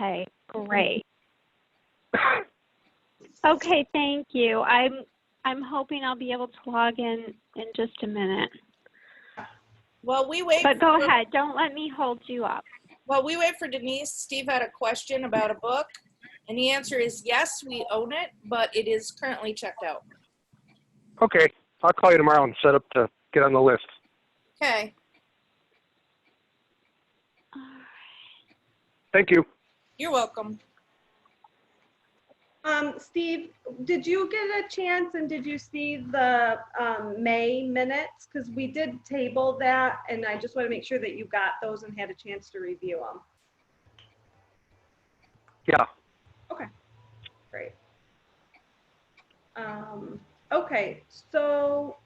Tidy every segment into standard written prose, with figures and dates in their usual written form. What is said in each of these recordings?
Okay, great. Okay, thank you. I'm hoping I'll be able to log in just a minute. While we wait, But go ahead. Don't let me hold you up. while we wait for Denise, Steve had a question about a book, and the answer is yes, we own it, but it is currently checked out. Okay, I'll call you tomorrow and set up to get on the list. Okay. Thank you. You're welcome. Steve, did you get a chance and did you see the May minutes? Because we did table that, and I just want to make sure that you got those and had a chance to review them. Yeah. Okay, great. Okay, so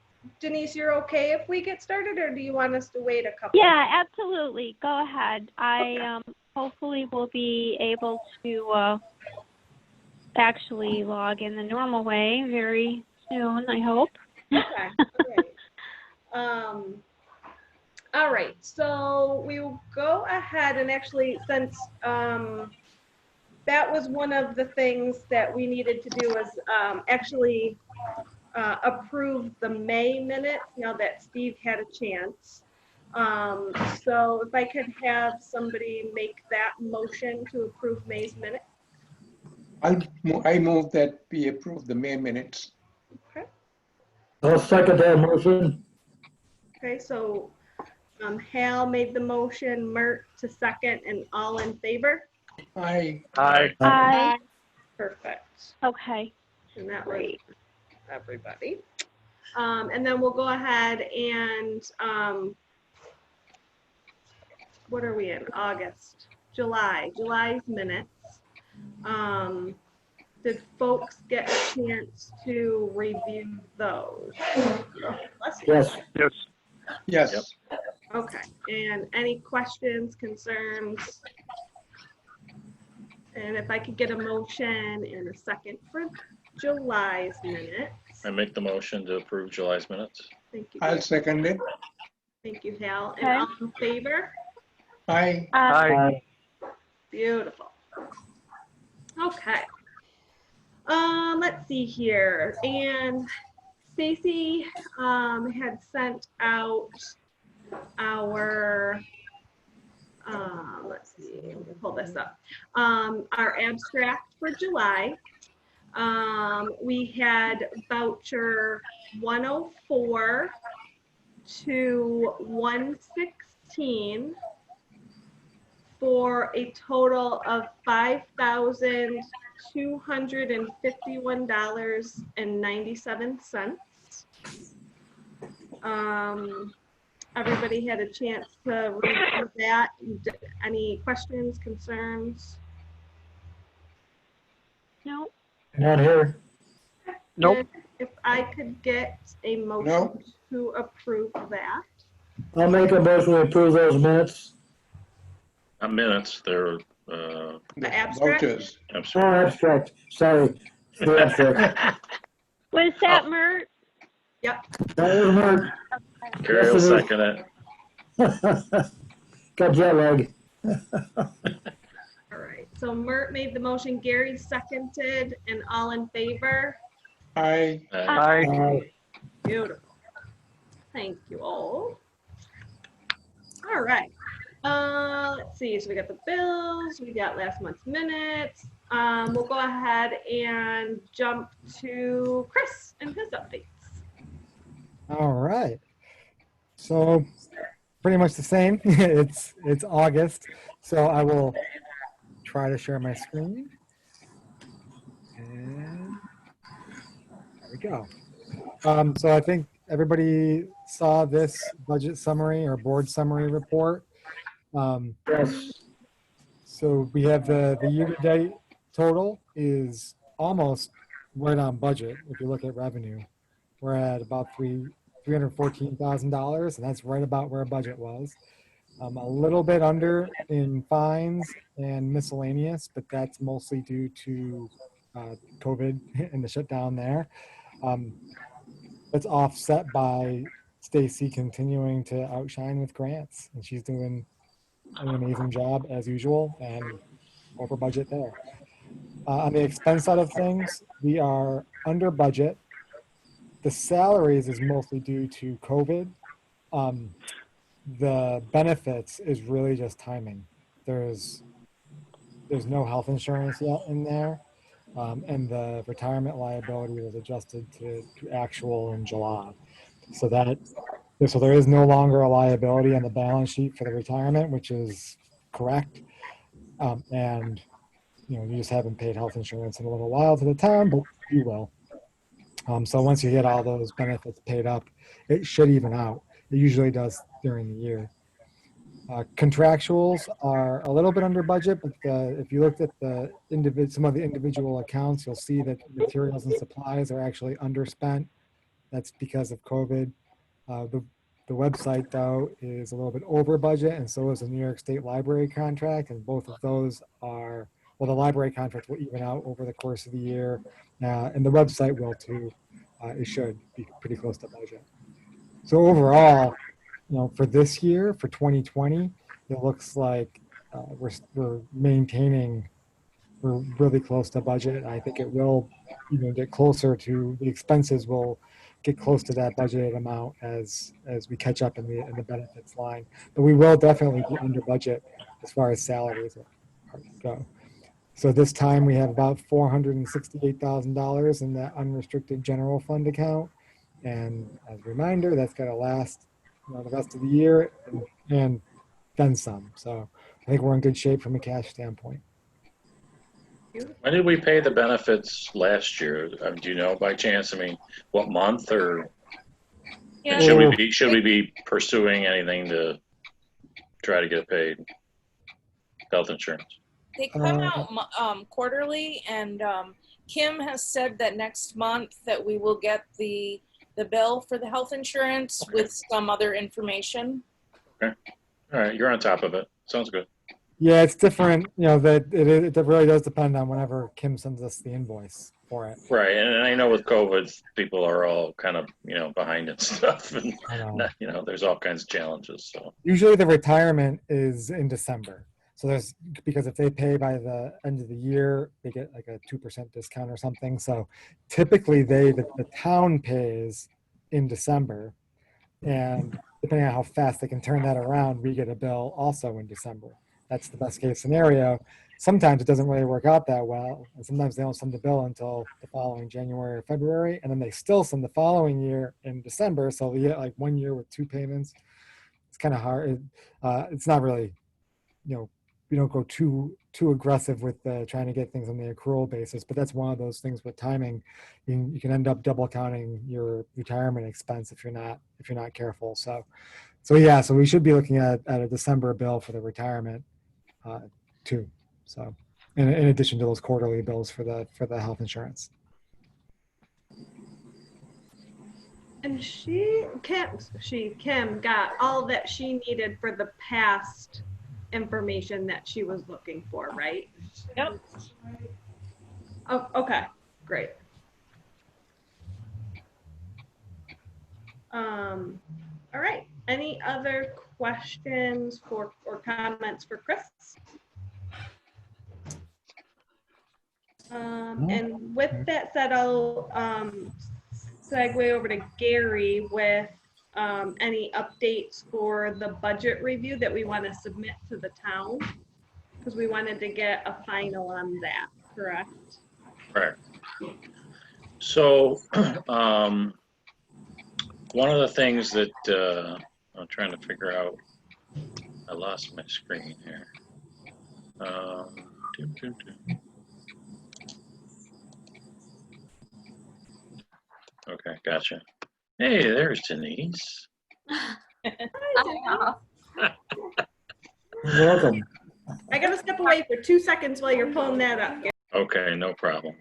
Denise, you're okay if we get started, or do you want us to wait a couple? Yeah, absolutely. Go ahead. I hopefully will be able to actually log in the normal way very soon, I hope. Okay, great. All right, so we will go ahead and actually, since that was one of the things that we needed to do was actually approve the May minutes now that Steve had a chance. So if I could have somebody make that motion to approve May's minutes. I move that we approve the May minutes. Okay. I'll second that motion. Okay, so Hal made the motion, Mert to second, and all in favor? Aye. Aye. Perfect. Okay, And that was great. everybody. And then we'll go ahead and, what are we in? August, July's minutes. Did folks get a chance to review those? Yes. Yes. Yes. Okay, and any questions, concerns? And if I could get a motion and a second for July's minutes. I make the motion to approve July's minutes. Thank you. I'll second it. Thank you, Hal. Okay. And all in favor? Aye. Aye. Beautiful. Okay. Let's see here. And Stacy had sent out our, let's see, let me pull this up. Our abstract for July. We had voucher 104 to 116 for a total of $5,251.97. Everybody had a chance to review that. Any questions, concerns? No. Not here. Nope. And if I could get a motion Nope. to approve that. I'll make a motion to approve those minutes. Not minutes, they're The abstract? vouchers. Oh, abstract. abstract. Sorry. The abstract. Was that Mert? Yep. That was Mark. Carrie will second it. Got jet lag. All right. So Mert made the motion, Gary seconded, and all in favor? Aye. Aye. Beautiful. Thank you all. All right. Let's see. So we got the bills. We got last month's minutes. We'll go ahead and jump to Chris and his updates. All right. So pretty much the same. It's August. So I will try to share my screen. And there we go. So I think everybody saw this budget summary or board summary report. Yes. So we have the year-to-date total is almost right on budget. If you look at revenue, we're at about $314,000, and that's right about where our budget was. A little bit under in fines and miscellaneous, but that's mostly due to COVID and the shutdown there. That's offset by Stacy continuing to outshine with grants, and she's doing an amazing job as usual. And over budget there. On the expense side of things, we are under budget. The salaries is mostly due to COVID. The benefits is really just timing. There's no health insurance yet in there. And the retirement liability was adjusted to actual in July. So there is no longer a liability on the balance sheet for the retirement, which is correct. And you just haven't paid health insurance in a little while to the town, but you will. So once you get all those benefits paid up, it should even out. It usually does during the year. Contractuals are a little bit under budget, but if you looked at some of the individual accounts, you'll see that materials and supplies are actually underspent. That's because of COVID. The website, though, is a little bit over budget, and so is the New York State Library contract, and both of those are, well, the library contract will even out over the course of the year, and the website will too. It should be pretty close to budget. So overall, for this year, for 2020, it looks like we're maintaining, we're really close to budget. I think it will get closer to, the expenses will get close to that budgeted amount as we catch up in the benefits line. But we will definitely be under budget as far as salaries go. So this time we have about $468,000 in that unrestricted general fund account. And as a reminder, that's got to last the rest of the year and then some. So I think we're in good shape from a cash standpoint. When did we pay the benefits last year? Do you know by chance? I mean, what month, or Yeah. should we be pursuing anything to try to get paid health insurance? They come out quarterly, and Kim has said that next month that we will get the bill for the health insurance with some other information. Okay. All right. You're on top of it. Sounds good. Yeah, it's different. That it really does depend on whenever Kim sends us the invoice for it. Right. And I know with COVID, people are all kind of, behind and stuff. And, there's all kinds of challenges. So usually the retirement is in December. So because if they pay by the end of the year, they get like a 2% discount or something. So typically the town pays in December, and depending on how fast they can turn that around, we get a bill also in December. That's the best case scenario. Sometimes it doesn't really work out that well, and sometimes they don't send the bill until the following January or February, and then they still send the following year in December. So we get like 1 year with 2 payments. It's kind of hard. It's not really, we don't go too aggressive with trying to get things on the accrual basis, but that's one of those things with timing. You can end up double counting your retirement expense if you're not careful. So we should be looking at a December bill for the retirement too. So in addition to those quarterly bills for the health insurance. And Kim got all that she needed for the past information that she was looking for, right? Yep. Oh, okay, great. All right. Any other questions or comments for Chris? And with that said, I'll segue over to Gary with any updates for the budget review that we want to submit to the town, because we wanted to get a final on that, correct? Right. So one of the things that I'm trying to figure out, I lost my screen here. Okay, gotcha. Hey, there's Denise. You're welcome. I gotta step away for 2 seconds while you're pulling that up. Okay, no problem.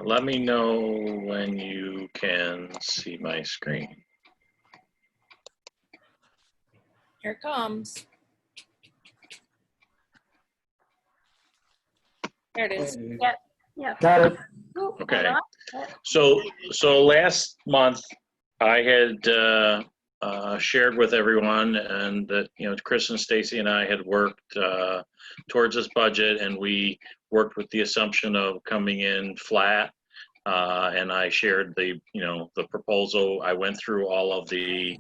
Let me know when you can see my screen. Here it comes. There it is. Got it. Okay. So last month I had shared with everyone, and that, you know, Chris and Stacy and I had worked towards this budget, and we worked with the assumption of coming in flat. And I shared the, you know, the proposal. I went through all of the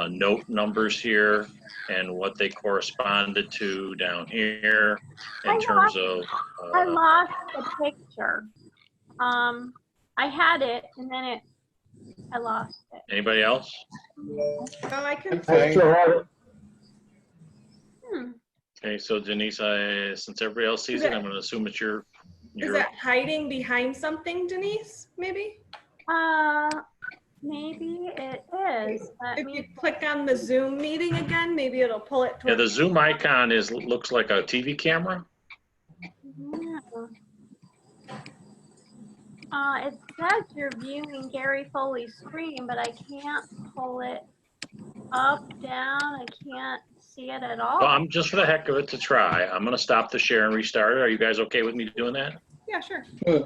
note numbers here and what they corresponded to down here in terms of. I lost the picture. I had it and then I lost it. Anybody else? Oh, I can. I'm I fine. still have it. Okay, so Denise, since everybody else sees it, I'm going to assume it's your. Is that hiding behind something, Denise? Maybe. Maybe it is. Let If me- you click on the Zoom meeting again, maybe it'll pull it. Yeah, the towards- Zoom icon looks like a TV camera. Yeah. It says you're viewing Gary Foley's screen, but I can't pull it up, down. I can't see it at all. Well, I'm just for the heck of it to try. I'm going to stop the share and restart it. Are you guys okay with me doing that? Yeah, sure. Good.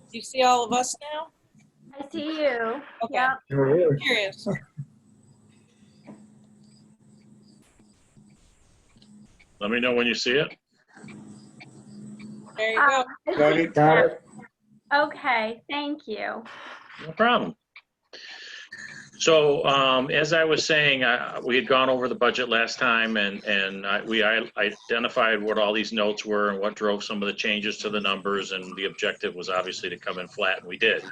Do you see all of us now? I see you. Okay. Yep. You're here. Curious. Let me know when you see it. There you go. Got it. Got it. Okay, thank you. No problem. So as I was saying, we had gone over the budget last time, and we identified what all these notes were and what drove some of the changes to the numbers, and the objective was obviously to come in flat, and we did.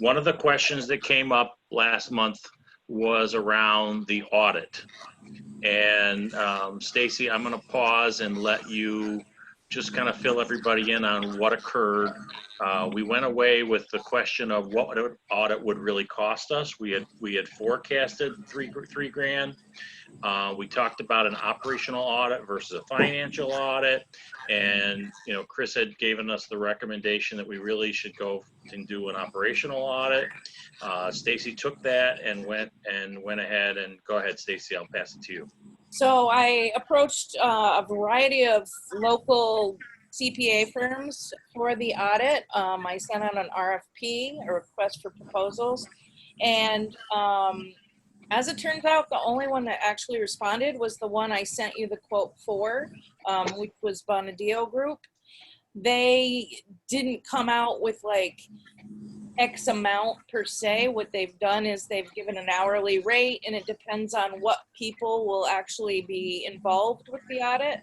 One of the questions that came up last month was around the audit. And Stacy, I'm going to pause and let you just kind of fill everybody in on what occurred. We went away with the question of what an audit would really cost us. We had forecasted three grand. We talked about an operational audit versus a financial audit, and you know, Chris had given us the recommendation that we really should go and do an operational audit. Stacy took that and went ahead and go ahead, Stacy. I'll pass it to you. So I approached a variety of local CPA firms for the audit. I sent out an RFP, a request for proposals, and as it turns out, the only one that actually responded was the one I sent you the quote for, which was Bonadio Group. They didn't come out with like X amount per se. What they've done is they've given an hourly rate, and it depends on what people will actually be involved with the audit.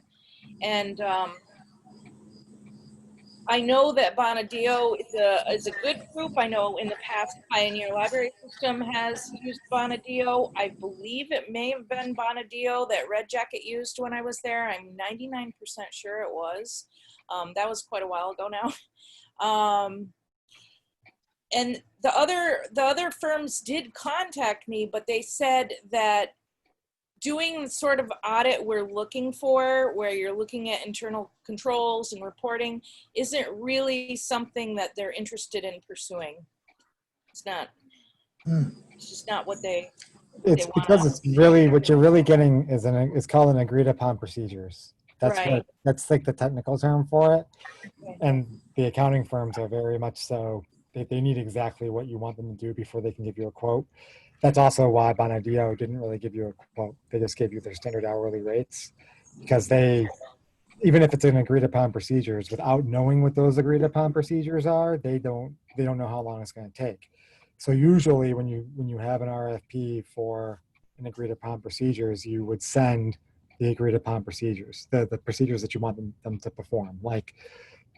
And I know that Bonadio is a good group. I know in the past Pioneer Library System has used Bonadio. I believe it may have been Bonadio that Red Jacket used when I was there. I'm 99% sure it was. That was quite a while ago now. And the other firms did contact me, but they said that doing the sort of audit we're looking for, where you're looking at internal controls and reporting, isn't really something that they're interested in pursuing. It's not. It's just not what they. It's want because us. it's really, what you're really getting is it's called an agreed upon procedures. That's Right. that's like the technical term for it. And the accounting firms are very much so, they need exactly what you want them to do before they can give you a quote. That's also why Bonadio didn't really give you a quote. They just gave you their standard hourly rates, because they, even if it's an agreed upon procedures, without knowing what those agreed upon procedures are, they don't know how long it's going to take. So usually when you have an RFP for an agreed upon procedures, you would send the agreed upon procedures, the procedures that you want them to perform, like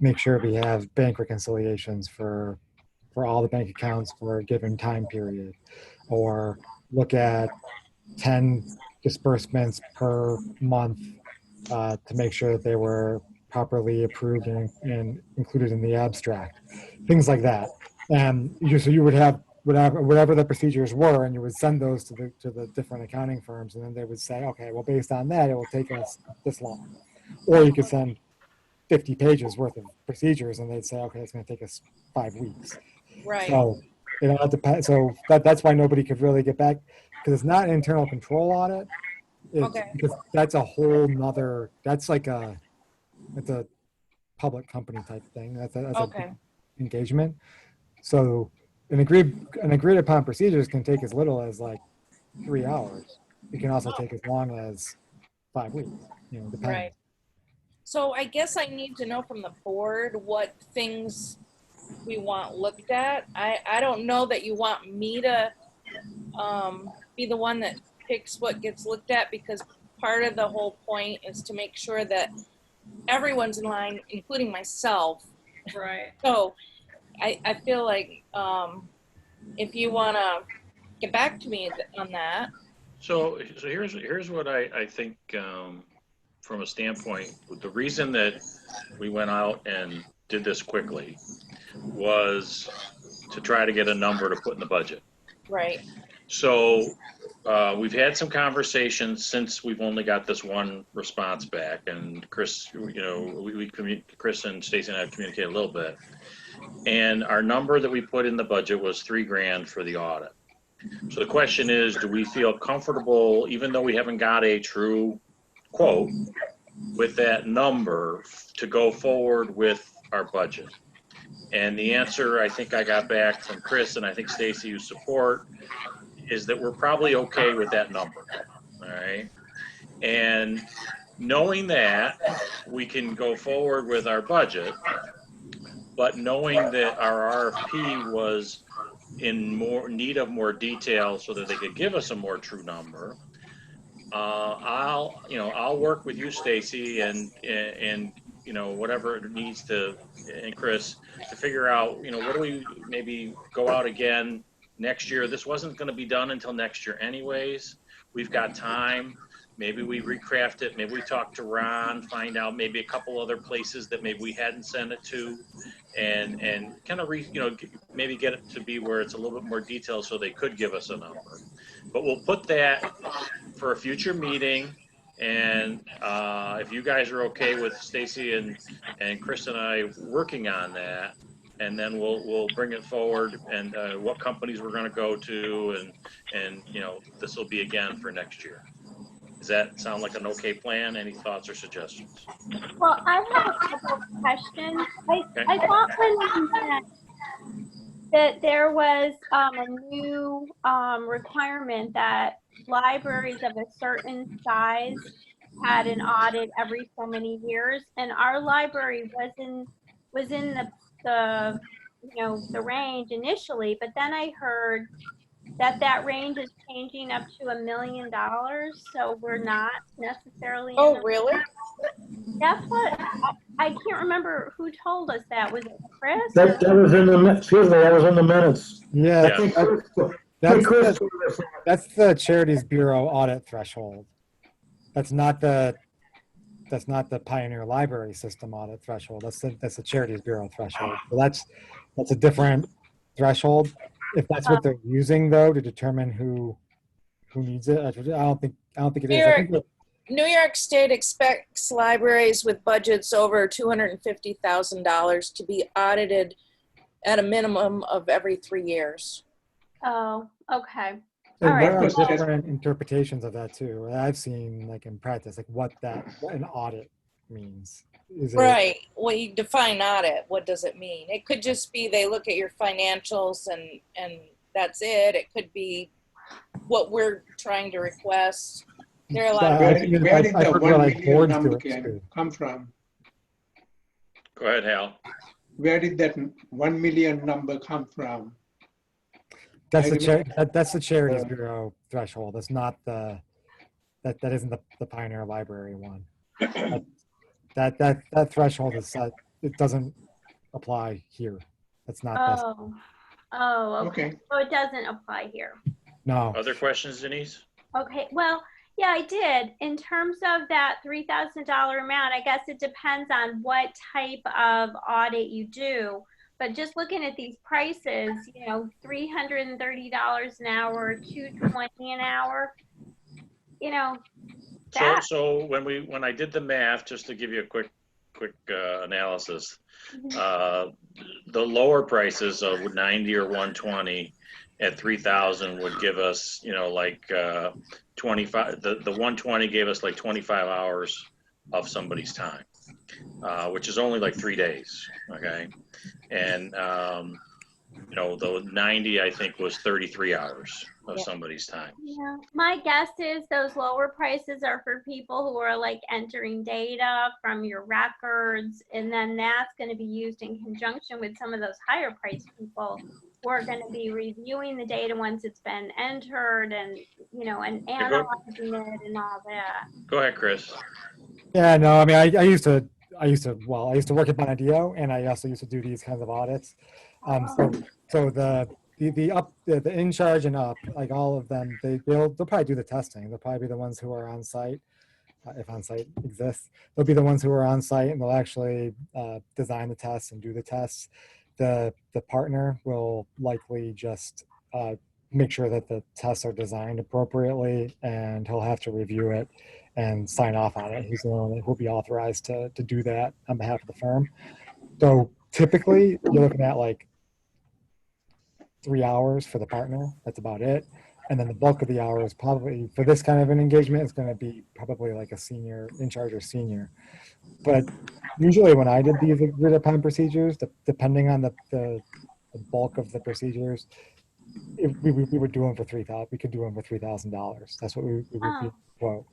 make sure we have bank reconciliations for all the bank accounts for a given time period, or look at 10 disbursements per month to make sure that they were properly approved and included in the abstract, things like that. And so you would have whatever the procedures were, and you would send those to the different accounting firms, and then they would say, okay, well, based on that, it will take us this long. Or you could send 50 pages worth of procedures, and they'd say, okay, it's going to take us 5 weeks. Right. So it all depends. So that's why nobody could really get back, because it's not an internal control audit. Okay. Because that's a whole nother. That's like it's a public company type thing. That's a Okay. engagement. So an agreed upon procedures can take as little as like 3 hours. It can also take as long as 5 weeks, depending. Right. So I guess I need to know from the board what things we want looked at. I don't know that you want me to be the one that picks what gets looked at, because part of the whole point is to make sure that everyone's in line, including myself. Right. So I feel like if you want to get back to me on that. So here's what I think from a standpoint, the reason that we went out and did this quickly was to try to get a number to put in the budget. Right. So we've had some conversations since we've only got this one response back, and Chris, Chris and Stacy and I have communicated a little bit. And our number that we put in the budget was $3,000 for the audit. So the question is, do we feel comfortable, even though we haven't got a true quote, with that number to go forward with our budget? And the answer I think I got back from Chris, and I think Stacy, you support, is that we're probably okay with that number. All right. And knowing that, we can go forward with our budget, but knowing that our RFP was in more need of more detail so that they could give us a more true number, I'll work with you, Stacy, and whatever it needs to, and Chris, to figure out, what do we maybe go out again next year. This wasn't going to be done until next year anyways. We've got time. Maybe we recraft it. Maybe we talk to Ron, find out maybe a couple other places that maybe we hadn't sent it to, and kind of maybe get it to be where it's a little bit more detailed so they could give us a number. But we'll put that for a future meeting. And if you guys are okay with Stacy and Chris and I working on that, and then we'll bring it forward, and what companies we're going to go to, and this will be again for next year. Does that sound like an okay plan? Any thoughts or suggestions? Well, I have a couple of questions. I thought when you said that there was a new requirement that libraries of a certain size had an audit every so many years, and our library was in the range initially, but then I heard that range is changing up to $1 million, so we're not necessarily. Oh, really? That's what I can't remember who told us that. Was it Chris? That was in the, excuse me, that was in the minutes. Yeah, Yeah. I think that's that's the Charities Bureau audit threshold. That's not the Pioneer Library System audit threshold. That's the Charities Bureau threshold. So that's a different threshold. If that's what they're using though to determine who needs it, I don't think it is. I think New York State expects libraries with budgets over $250,000 to be audited at a minimum of every 3 years. Oh, okay. there All right. are Well, different interpretations of that too. I've seen like in practice, like what an audit means. Is it, Right. Well, you define audit. What does it mean? It could just be they look at your financials and that's it. It could be what we're trying to request. There are a lot of Where I've did heard the where, 1 like, million boards do number it, too. come from? Go ahead, Hal. Where did that 1 million number come from? That's I that's the Charities Bureau threshold. That's not that isn't the Pioneer Library one. That threshold is set. It doesn't apply here. That's not this. Oh, okay. Okay. So it doesn't apply here. No. Other questions, Denise? Okay, well, yeah, I did. In terms of that $3,000 amount, I guess it depends on what type of audit you do. But just looking at these prices, $330 an hour, $220 an hour, that. So when I did the math, just to give you a quick analysis, the lower prices of 90 or 120 at 3,000 would give us, 25. The 120 gave us like 25 hours of somebody's time. which is only like 3 days. Okay. And, you know, the 90, I think, was 33 hours of somebody's time. Yeah, my guess is those lower prices are for people who are like entering data from your records, and then that's going to be used in conjunction with some of those higher priced people who are going to be reviewing the data once it's been entered, and you know, and analyzing it and all that. Go ahead, Chris. Yeah, no, I mean, I used to work at Bonadio, and I also used to do these kinds of audits. So the in charge and up, like all of them, they'll probably do the testing. They'll probably be the ones who are on site, if on site exists. They'll be the ones who are on site, and they'll actually design the tests and do the tests. The partner will likely just make sure that the tests are designed appropriately, and he'll have to review it and sign off on it. He's the one who will be authorized to do that on behalf of the firm. So typically, you're looking at like 3 hours for the partner. That's about it. And then the bulk of the hours probably for this kind of an engagement is going to be probably like a senior in charge or senior. But usually when I did these agreed upon procedures, depending on the bulk of the procedures, we would do them for $3,000. We could do them for $3,000. That's what we would quote.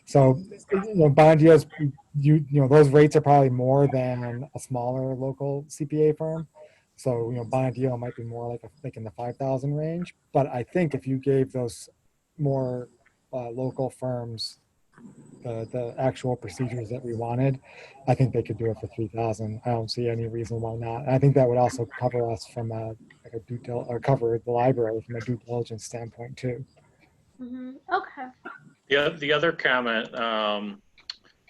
So, you know, Bondia's, you know, those rates are probably more than a smaller local CPA firm. So, you know, Bonadio might be more like in the 5,000 range. But I think if you gave those more local firms the actual procedures that we wanted, I think they could do it for 3,000. I don't see any reason why not. And I think that would also cover us from a cover the library from a due diligence standpoint too. Mm-hmm. Okay. Yeah, the other comment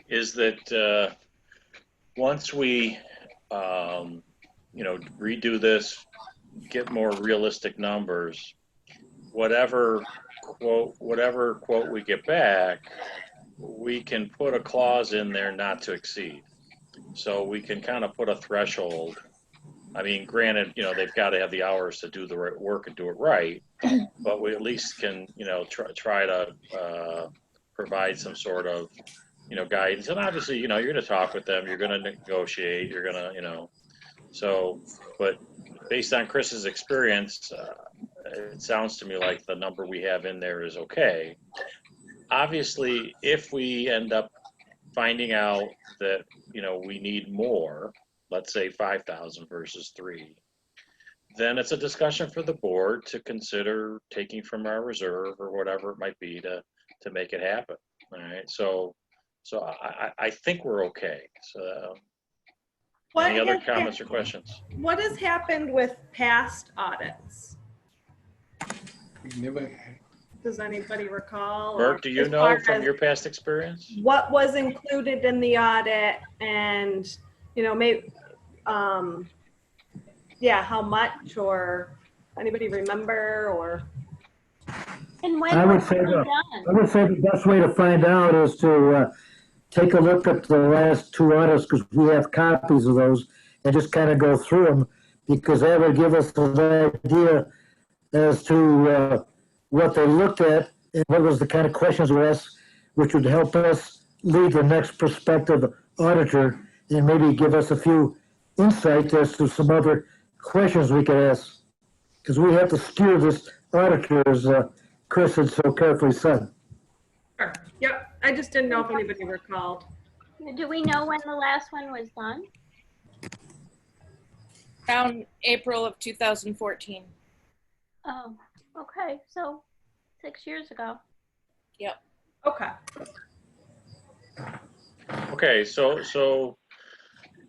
is that once we, you know, redo this, get more realistic numbers, whatever quote we get back, we can put a clause in there not to exceed. So we can kind of put a threshold. I mean, granted, you know, they've got to have the hours to do the right work and do it right, but we at least can, you know, try to provide some sort of, you know, guidance. And obviously, you know, you're going to talk with them, you're going to negotiate, you're going to, you know, so, but based on Chris's experience, it sounds to me like the number we have in there is okay. Obviously, if we end up finding out that, you know, we need more, let's say 5,000 versus 3, then it's a discussion for the board to consider taking from our reserve or whatever it might be to make it happen. All right. So I think we're okay. So any other comments or questions? What has happened with past audits? We never, Does anybody recall? Bert, do you know from your past experience? What was included in the audit and, you know, maybe, yeah, how much, or anybody remember, or? And when I was would say it done? I would say the best way to find out is to take a look at the last 2 audits, because we have copies of those, and just kind of go through them, because that would give us an idea as to what they looked at and what was the kind of questions were asked, which would help us lead the next prospective auditor and maybe give us a few insights as to some other questions we could ask. Because we have to steer this auditor, as Chris had so carefully said. Sure. Yep. I just didn't know if anybody recalled. Do we know when the last one was done? Around April of 2014. Oh, okay. So 6 years ago. Yep. Okay. Okay, so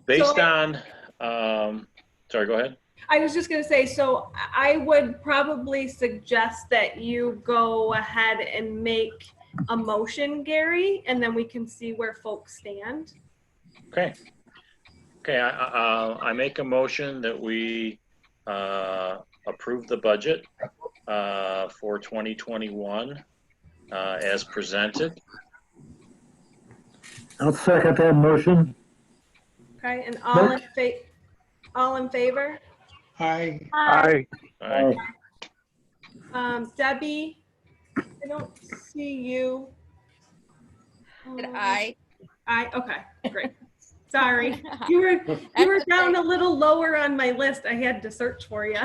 based on, sorry, go ahead. I was just going to say, so I would probably suggest that you go ahead and make a motion, Gary, and then we can see where folks stand. Okay. Okay, I make a motion that we approve the budget for 2021 as presented. I'll second that motion. Okay, and all in favor? I, Aye. All right. Debbie, I don't see you. And I. Okay, great. Sorry. You were down a little lower on my list. I had to search for you.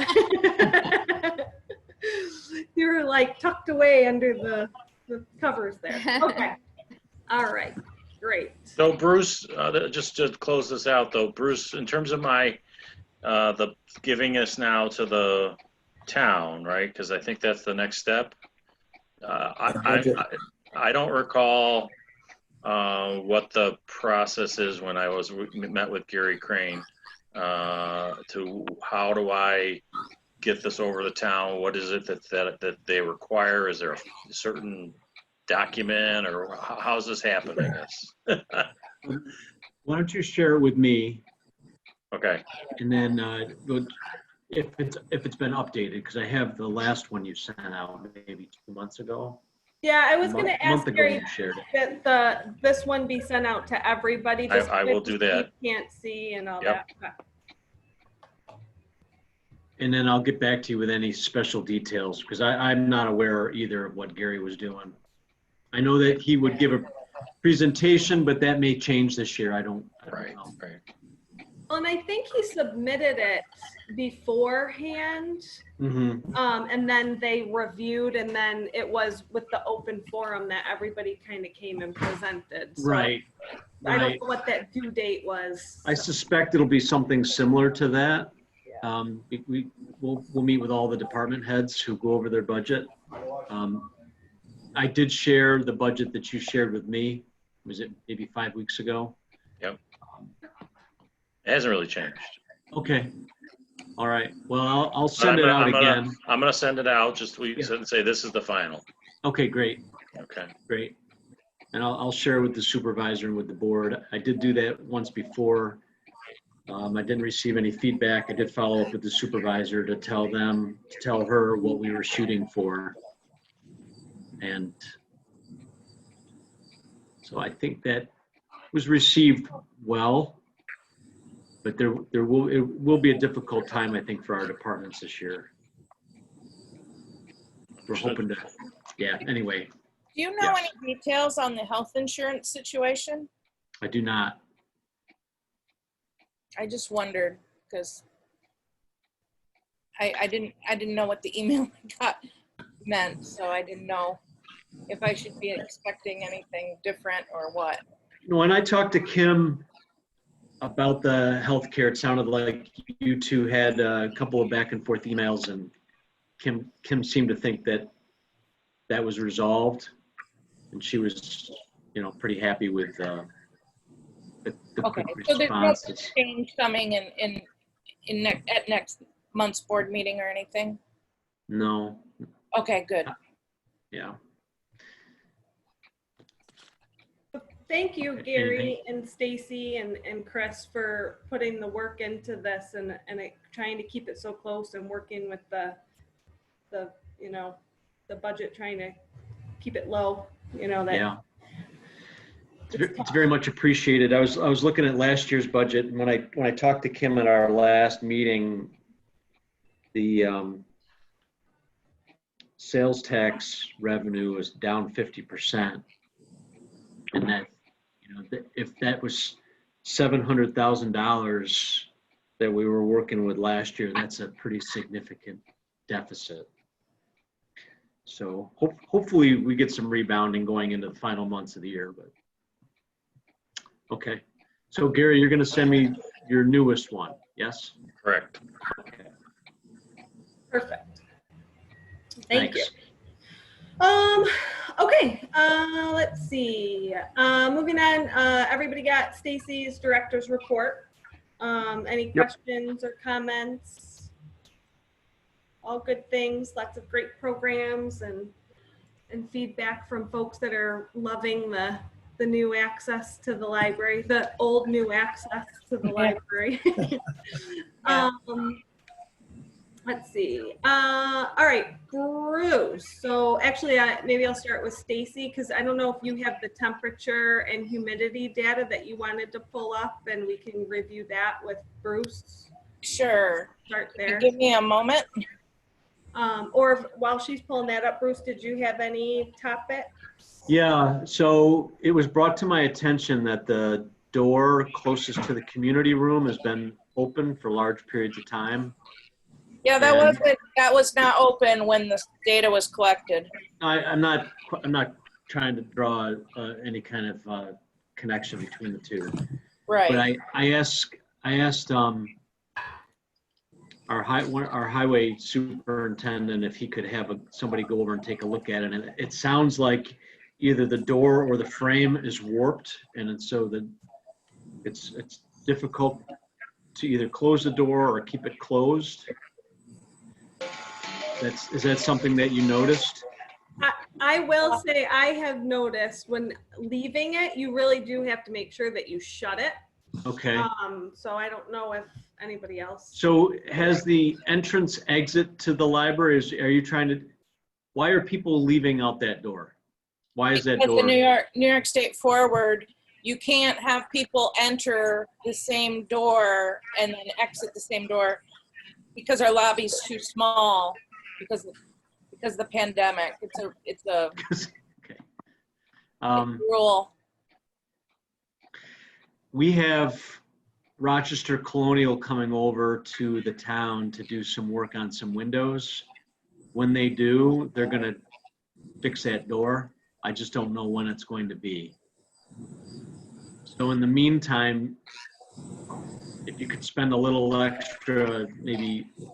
You were like tucked away under the covers there. Okay. All right. Great. So Bruce, just to close this out though, Bruce, in terms of my, the giving us now to the town, right? Because I think that's the next step. I don't recall what the process is when I met with Gary Crane to how do I get this over the town? What is it that they require? Is there a certain document, or how's this happen, I guess? Why don't you share it with me, Okay. and then if it's been updated, because I have the last one you sent out maybe 2 months ago. Yeah, I was going to ask A month ago Gary you shared it. that this one be sent out to everybody. Just I will do that. You can't see and all Yep. that. And then I'll get back to you with any special details, because I'm not aware either of what Gary was doing. I know that he would give a presentation, but that may change this year. I don't Right. know. Right. Well, and I think he submitted it beforehand, Mm-hmm. and then they reviewed, and then it was with the open forum that everybody kind of came and presented. So Right. I don't Right. know what that due date was. I suspect it'll be something similar to that. Yeah. We'll meet with all the department heads who go over their budget. I did share the budget that you shared with me. Was it maybe 5 weeks ago? Yep. It hasn't really changed. Okay. All right. Well, I'll send it out again. I'm gonna send it out. Just Yeah. say this is the final. Okay, great. Okay. Great. And I'll share with the supervisor and with the board. I did do that once before. I didn't receive any feedback. I did follow up with the supervisor to tell her what we were shooting for. And so I think that was received well, but it will be a difficult time, I think, for our departments this year. We're hoping to, yeah, anyway, Do you know Yes. any details on the health insurance situation? I do not. I just wondered because I didn't know what the email I got meant, so I didn't know if I should be expecting anything different or what. When I talked to Kim about the healthcare, it sounded like you two had a couple of back and forth emails, and Kim seemed to think that was resolved, and she was, pretty happy with the Okay, quick so there's no responses. change coming at next month's board meeting or anything? No, Okay, good. yeah. Thank you, Gary and Stacy and Chris, for putting the work into this and trying to keep it so close and working with the budget, trying to keep it low, that. Yeah. It's very much appreciated. I was looking at last year's budget, and when I talked to Kim at our last meeting, the sales tax revenue was down 50%, and that if that was $700,000 that we were working with last year, that's a pretty significant deficit. So hopefully we get some rebounding going into the final months of the year, but. Okay, so Gary, you're going to send me your newest one, yes? Correct. Okay. Perfect. Thank you. Thanks. Okay, let's see. Moving on, everybody got Stacy's director's report. Any questions or comments? All good things, lots of great programs and feedback from folks that are loving the new access to the library, the old new access to the library. Let's see. All right, Bruce. So actually, maybe I'll start with Stacy, because I don't know if you have the temperature and humidity data that you wanted to pull up, and we can review that with Bruce. Sure. Start there. Give me a moment. Or while she's pulling that up, Bruce, did you have any topics? Yeah, so it was brought to my attention that the door closest to the community room has been open for large periods of time. Yeah, And- that was not open when the data was collected. I'm not trying to draw any kind of connection between the two. Right. But I asked our highway superintendent if he could have somebody go over and take a look at it. And it sounds like either the door or the frame is warped, and so that it's difficult to either close the door or keep it closed. Is that something that you noticed? I will say I have noticed when leaving it, you really do have to make sure that you shut it. Okay. So I don't know if anybody else. So has the entrance exit to the library, are you trying to, why are people leaving out that door? Why is that Because door? the New York State Forward, you can't have people enter the same door and then exit the same door because our lobby's too small because of the pandemic. It's a Okay. rule. We have Rochester Colonial coming over to the town to do some work on some windows. When they do, they're gonna fix that door. I just don't know when it's going to be. So in the meantime, if you could spend a little extra, maybe a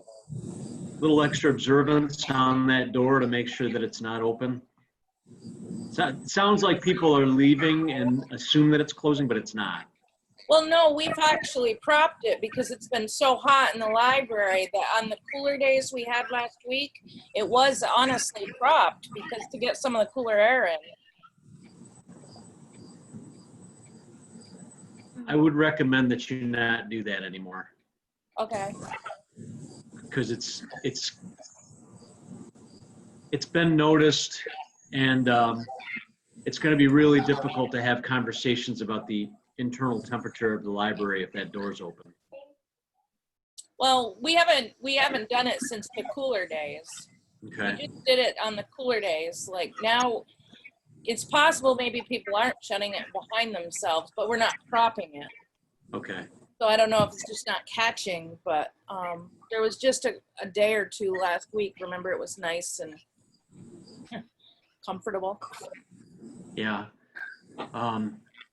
little extra observance on that door to make sure that it's not open. So it sounds like people are leaving and assume that it's closing, but it's not. Well, no, we've actually propped it because it's been so hot in the library that on the cooler days we had last week, it was honestly propped because to get some of the cooler air in. I would recommend that you not do that anymore Okay. because it's been noticed, and it's going to be really difficult to have conversations about the internal temperature of the library if that door's open. Well, we haven't done it since the cooler days. Okay. We just did it on the cooler days. Like now, it's possible maybe people aren't shutting it behind themselves, but we're not propping it. Okay. So I don't know if it's just not catching, but there was just a day or two last week. Remember, it was nice and comfortable. Yeah.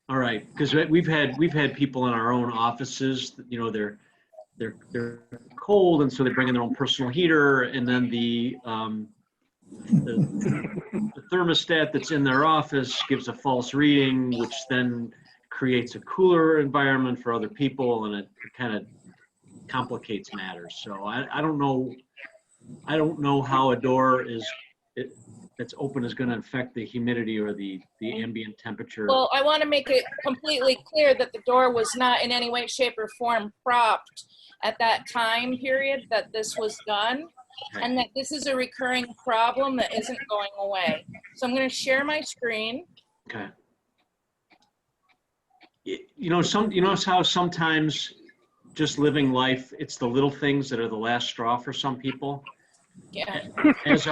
All right. Because we've had people in our own offices. You know, they're cold, and so they bring in their own personal heater, and then the thermostat that's in their office gives a false reading, which then creates a cooler environment for other people, and it kind of complicates matters. So I don't know how a door that's open is going to affect the humidity or the ambient temperature. Well, I want to make it completely clear that the door was not in any way, shape, or form propped at that time period that this was done, Okay. and that this is a recurring problem that isn't going away. So I'm going to share my screen. Okay. You know how sometimes just living life, it's the little things that are the last straw for some people. Yeah. As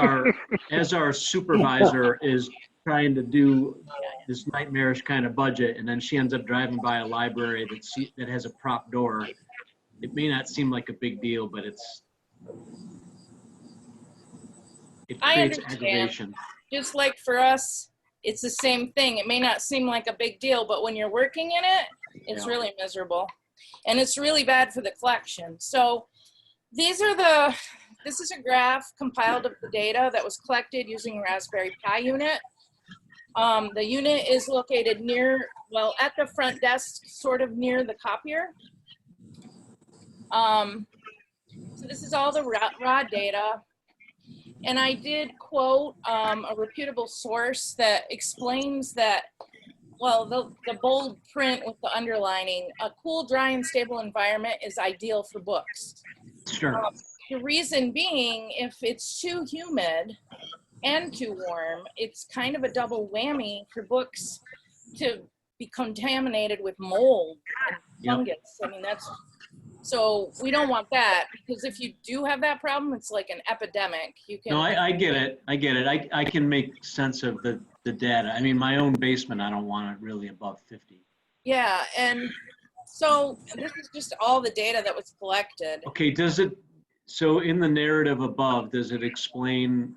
our supervisor is trying to do this nightmarish kind of budget, and then she ends up driving by a library that has a prop door. It may not seem like a big deal, but it I creates understand. aggravation. Just like for us, it's the same thing. It may not seem like a big deal, but when you're working in it, it's Yeah. really miserable. And it's really bad for the collection. So this is a graph compiled of the data that was collected using Raspberry Pi unit. The unit is located at the front desk, sort of near the copier. So this is all the raw data. And I did quote a reputable source that explains that, well, the bold print with the underlining, a cool, dry, and stable environment is ideal for books. Sure. The reason being, if it's too humid and too warm, it's kind of a double whammy for books to be contaminated with mold and Yep. fungus. I mean, so we don't want that, because if you do have that problem, it's like an epidemic. You can. No, I get it. I can make sense of the data. I mean, my own basement, I don't want it really above 50. Yeah, and so this is just all the data that was collected. Okay, so in the narrative above, does it explain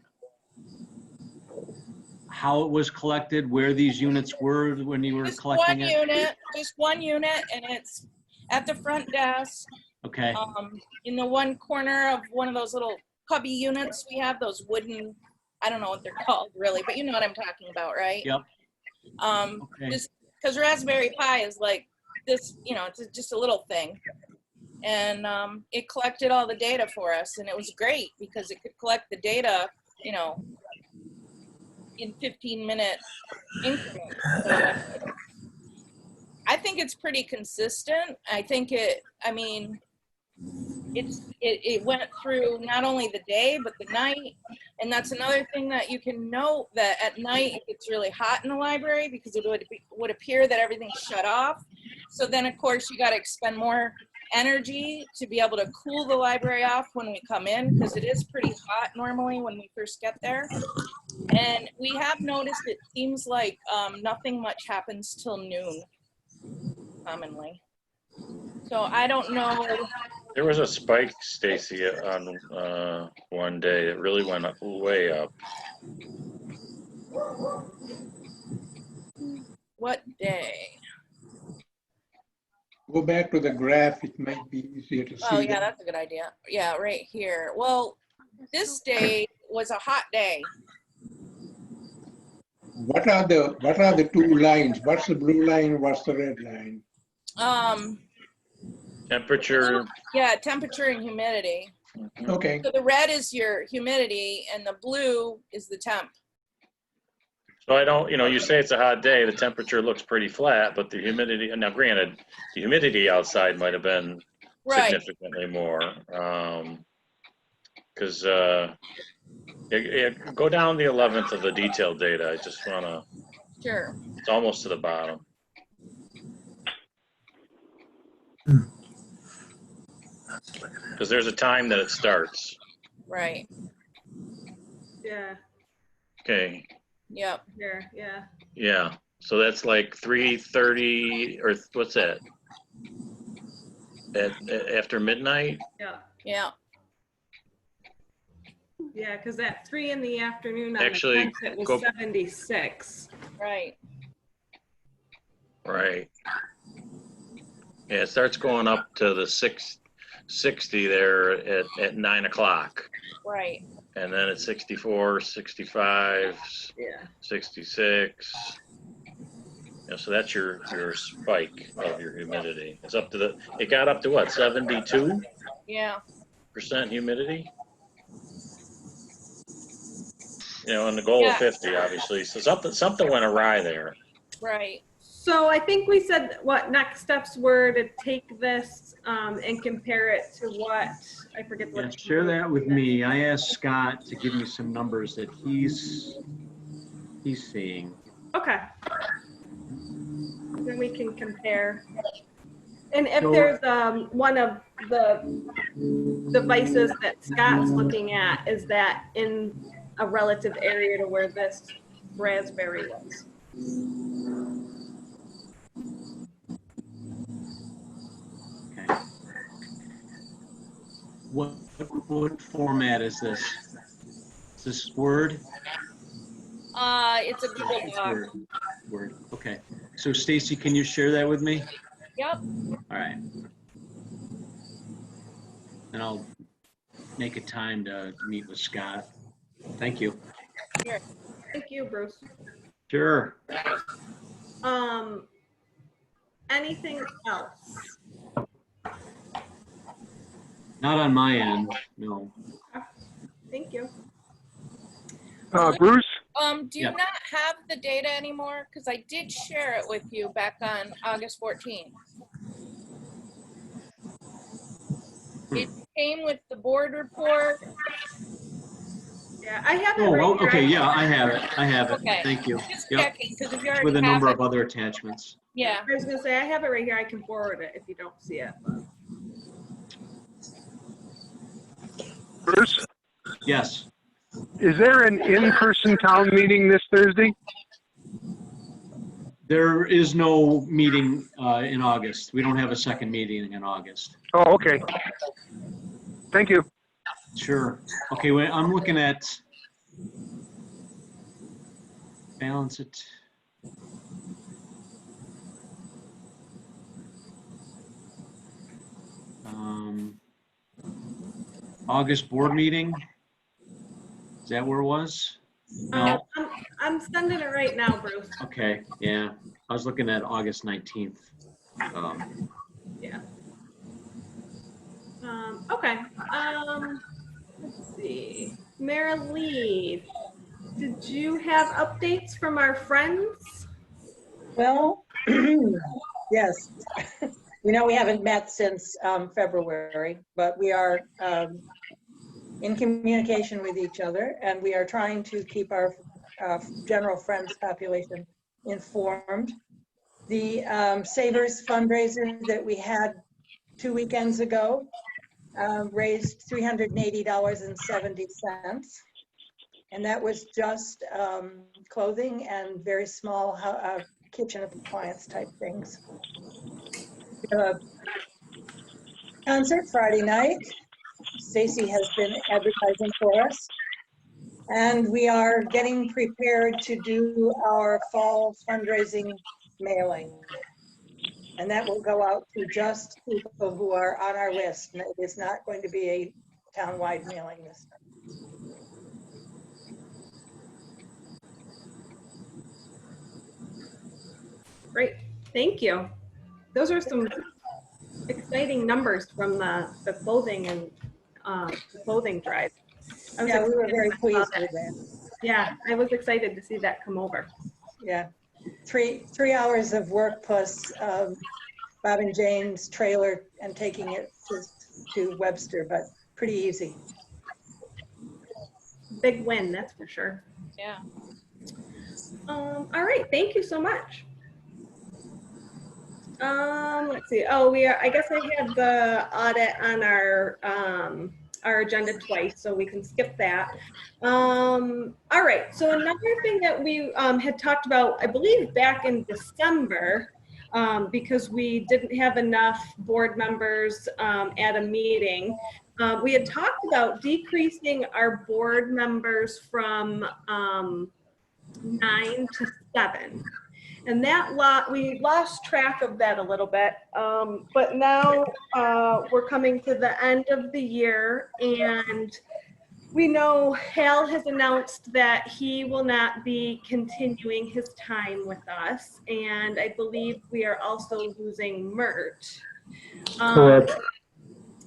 how it was collected, where these units were when you were collecting it? Just one unit, and it's at the front desk. Okay, In the one corner of one of those little cubby units we have, those wooden, I don't know what they're called really, but you know what I'm talking about, right? yep. Okay. Just because Raspberry Pi is like this, it's just a little thing. And it collected all the data for us, and it was great because it could collect the data, in 15-minute increments. So I think it's pretty consistent. I think it went through not only the day, but the night. And that's another thing that you can note, that at night it's really hot in the library because it would appear that everything's shut off. So then of course you got to expend more energy to be able to cool the library off when we come in, because it is pretty hot normally when we first get there. And we have noticed it seems like nothing much happens till noon commonly. So I don't know. There was a spike, Stacy, on one day. It really went up, way up. What day? Go back to the graph, it might be easier to see. Oh yeah, that's a good idea. Yeah, right here. Well, this day was a hot day. What are the two lines? What's the blue line? What's the red line? Temperature. Yeah, temperature and humidity. Okay. So the red is your humidity and the blue is the temp. So I don't, you say it's a hot day, the temperature looks pretty flat, but the humidity, now granted, the humidity outside might have been Right. significantly more. Because go down the 11th of the detailed data. I just want to, Sure. it's almost to the bottom. Because there's a time that it starts. Right. Yeah, Okay. Yep. here, yeah. Yeah. So that's like 3:30, or what's that? After midnight? Yeah, Yeah. yeah, because at 3 in the afternoon on Actually, the 10th, it was go- 76. Right. Right. Yeah, it starts going up to the 60 there at 9 o'clock. Right. And then it's 64, 65, Yeah. 66. So that's your spike of your humidity. It's up to it got up to what, 72% Yeah. humidity? And the goal of 50, obviously. So something went awry there. Right. So I think we said what next steps were to take this and compare it to what, I forget Yeah, what. share that with me. I asked Scott to give me some numbers that he's seeing. Okay. Then we can compare. And if So- there's one of the devices that Scott's looking at, is that in a relative area to where this Raspberry was? Okay. What format is this? Is this Word? It's a Google It's Doc. Word. Okay. So Stacy, can you share that with me? Yep. All right. And I'll make a time to meet with Scott. Thank you. Here. Thank you, Bruce. Sure. Anything else? Not on my end, no. Thank you. Bruce, Do you Yeah. not have the data anymore? Because I did share it with you back on August 14th. It came with the board report. Yeah, I have it Oh, right here. okay, yeah, I have it. I have it. Okay. Thank you. Just Yep. checking, because if you already With a have number it, of other attachments. yeah. I was gonna say, I have it right here. I can forward it if you don't see it. Bruce, Yes. is there an in-person town meeting this Thursday? There is no meeting in August. We don't have a second meeting in August. Oh, okay. Thank you. Sure. Okay, wait, I'm looking at balance it. August board meeting. Is that where it was? No. I'm sending it right now, Bruce. Okay, yeah. I was looking at August 19th. Yeah. Okay. Let's see. Mary Lee, did you have updates from our friends? Well, yes. We haven't met since February, but we are in communication with each other, and we are trying to keep our general friends population informed. The Savers fundraiser that we had 2 weekends ago raised $380.70. And that was just clothing and very small kitchen appliance type things. We have a concert Friday night. Stacy has been advertising for us. And we are getting prepared to do our fall fundraising mailing. And that will go out to just people who are on our list. And it is not going to be a town-wide mailing this time. Great, thank you. Those are some exciting numbers from the clothing and the clothing drive. Yeah, we were very pleased with that. Yeah, I was excited to see that come over. Yeah, three hours of work plus Bob and Jane's trailer and taking it to Webster, but pretty easy. Big win, that's for sure. Yeah. All right, thank you so much. Let's see. Oh, I guess I have the audit on our agenda twice, so we can skip that. All right. So another thing that we had talked about, I believe, back in December, because we didn't have enough board members at a meeting. We had talked about decreasing our board members from 9 to 7. And we lost track of that a little bit, but now we're coming to the end of the year, and we know Hal has announced that he will not be continuing his time with us, and I believe we are also losing Mert. Correct.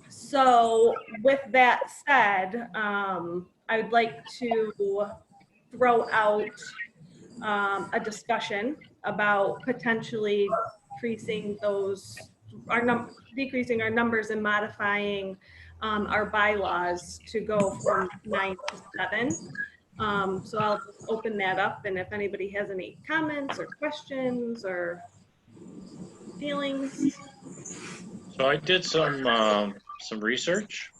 So with that said, I'd like to throw out a discussion about potentially decreasing our numbers and modifying our bylaws to go from 9 to 7. So I'll just open that up, and if anybody has any comments or questions or feelings. So I did some research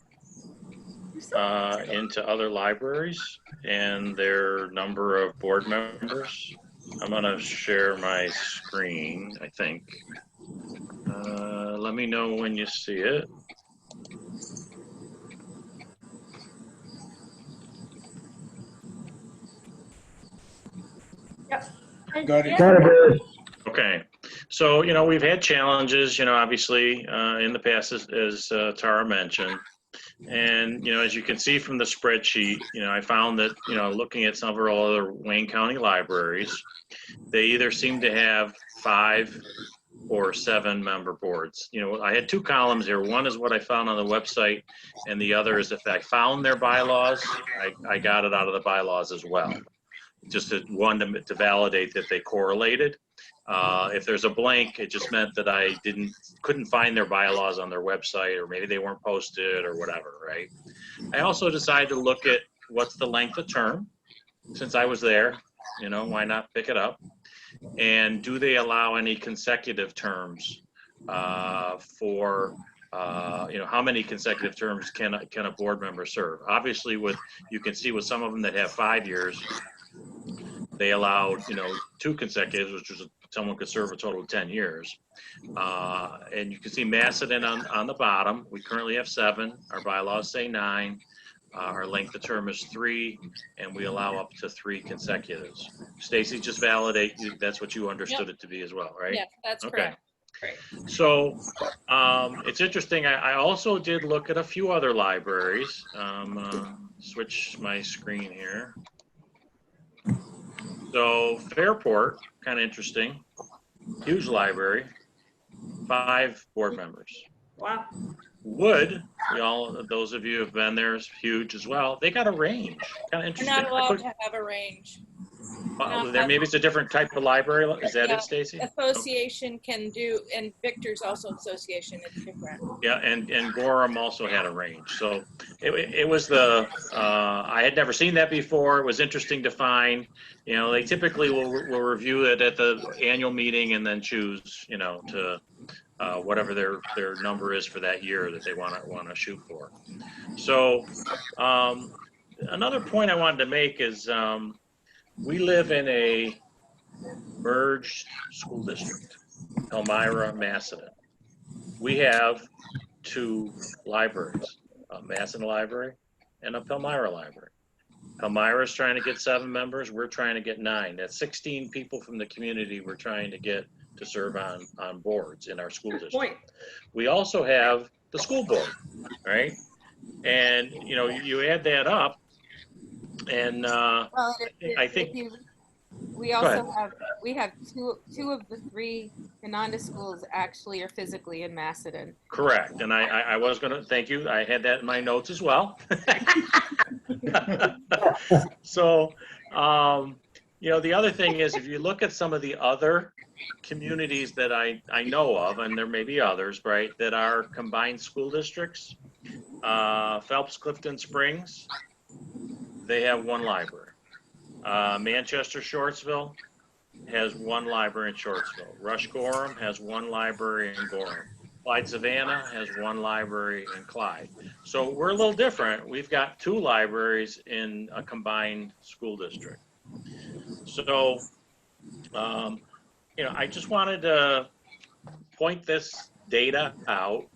into other libraries and their number of board members. I'm gonna share my screen, I think. Let me know when you see it. Yep. Got it. Got it. Okay, so we've had challenges, obviously in the past, as Tara mentioned, and as you can see from the spreadsheet, I found that looking at several other Wayne County libraries, they either seem to have 5 or 7 member boards. I had 2 columns here. One is what I found on the website, and the other is if I found their bylaws, I got it out of the bylaws as well. Just to validate that they correlated. If there's a blank, it just meant that I couldn't find their bylaws on their website, or maybe they weren't posted or whatever, right? I also decided to look at what's the length of term. Since I was there, why not pick it up? And do they allow any consecutive terms for, how many consecutive terms can a board member serve? Obviously, you can see with some of them that have 5 years, they allowed 2 consecutives, which was someone could serve a total of 10 years. And you can see Macedon on the bottom. We currently have 7. Our bylaws say 9. Our length of term is 3, and we allow up to 3 consecutives. Stacy, just validate, that's what you understood it to be as well, right? Yes, that's Okay. correct. So it's interesting. I also did look at a few other libraries. Switch my screen here. So Fairport, kind of interesting. Huge library, 5 board members. Wow. Wood, those of you who have been there, is huge as well. They got a range, kind of We're interesting. not allowed to have a range. Maybe it's a different type of library. Is that Yeah, it, Stacy? Association can do, and Victor's also association, it's different. Yeah, and Gorham also had a range. So it was I had never seen that before. It was interesting to find. They typically will review it at the annual meeting and then choose, to whatever their number is for that year that they want to shoot for. So another point I wanted to make is we live in a merged school district, Elmira, Macedon. We have 2 libraries, a Macedon library and a Elmira library. Elmira is trying to get 7 members. We're trying to get 9. That's 16 people from the community we're trying to get to serve on boards in our school district. Point. We also have the school board, right? And you add that up, and Well, I think. We also have two of the 3 Ananda schools actually are physically in Macedon. Correct, and I was going to thank you. I had that in my notes as well. So, the other thing is, if you look at some of the other communities that I know of, and there may be others, right, that are combined school districts, Phelps Clifton Springs, they have 1 library. Manchester Shortsville has 1 library in Shortsville. Rush Gorham has 1 library in Gorham. Clyde Savannah has 1 library in Clyde. So we're a little different. We've got 2 libraries in a combined school district. So, I just wanted to point this data out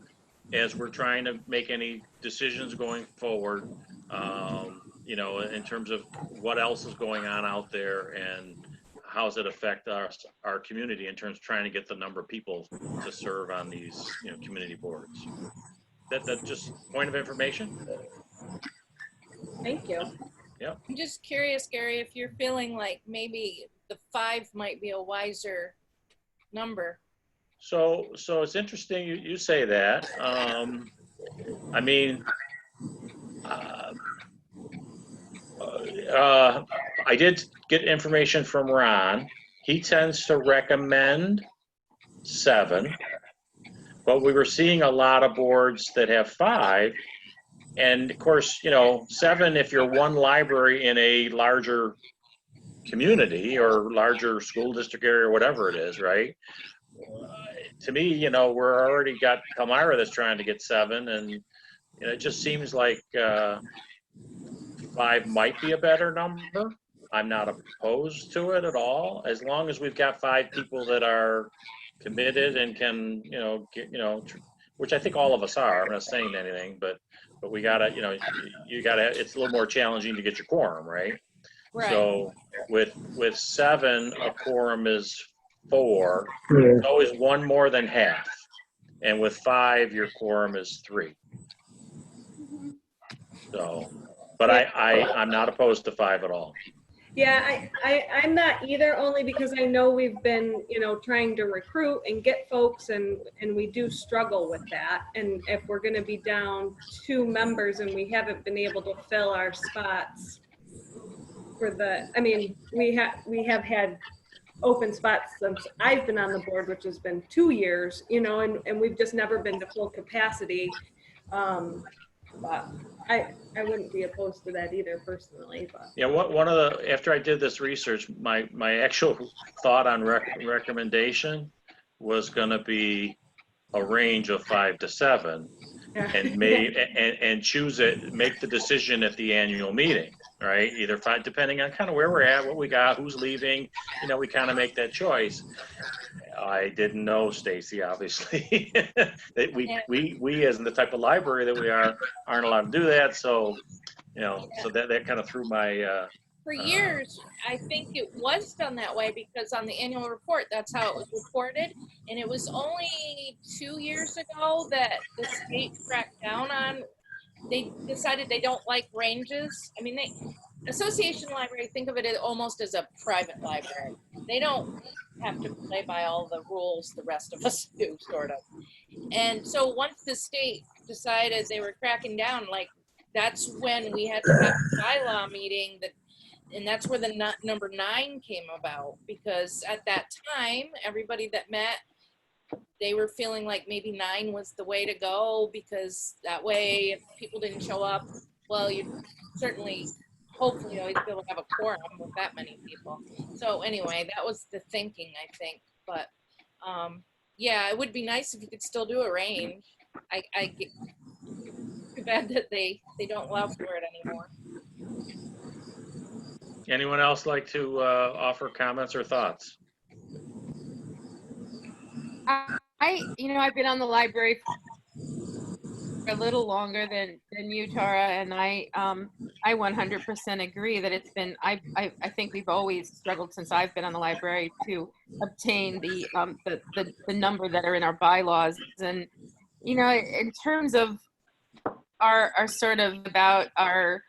as we're trying to make any decisions going forward. In terms of what else is going on out there and how does it affect our community in terms of trying to get the number of people to serve on these, community boards. That's just point of information. Thank you. Yeah. I'm just curious, Gary, if you're feeling like maybe the 5 might be a wiser number. So it's interesting you say that. I did get information from Ron. He tends to recommend 7, but we were seeing a lot of boards that have 5. And of course, 7, if you're 1 library in a larger community or larger school district area or whatever it is, right? To me, we're already got Elmira that's trying to get 7, and it just seems like 5 might be a better number. I'm not opposed to it at all, as long as we've got 5 people that are committed and can, which I think all of us are. I'm not saying anything, but we gotta, it's a little more challenging to get your quorum, right? Right. So with 7, a quorum is 4. It's always 1 more than half, and with 5, your quorum is 3. So, but I'm not opposed to 5 at all. Yeah, I'm not either, only because I know we've been, trying to recruit and get folks, and we do struggle with that. And if we're going to be down 2 members and we haven't been able to fill our spots for we have had open spots since I've been on the board, which has been 2 years, and we've just never been to full capacity. But I wouldn't be opposed to that either personally. But yeah, one of the, after I did this research, my actual thought on recommendation was going to be a range of 5 to 7, and and choose it, make the decision at the annual meeting, right? Either five, depending on kind of where we're at, what we got, who's leaving, you know, we kind of make that choice. I didn't know, Stacy, obviously, that we as in the type of library that we are, aren't allowed to do that. So, you know, so that kind of threw my, For years, I think it was done that way because on the annual report, that's how it was reported. And it was only 2 years ago that the state cracked down on, they decided they don't like ranges. I mean, Association Library, think of it almost as a private library. They don't have to play by all the rules the rest of us do, sort of. And so once the state decided they were cracking down, like, that's when we had to have a bylaw meeting and that's where the number 9 came about, because at that time, everybody that met, they were feeling like maybe 9 was the way to go, because that way, if people didn't show up, well, you certainly, hopefully, always be able to have a quorum with that many people. So anyway, that was the thinking, I think. But yeah, it would be nice if you could still do a range. I get too bad that they don't allow for it anymore. anyone else like to offer comments or thoughts? I've been on the library for a little longer than you, Tara, and I 100% agree that it's been, I think we've always struggled since I've been on the library to obtain the number that are in our bylaws. And, you know, in terms of our sort of about our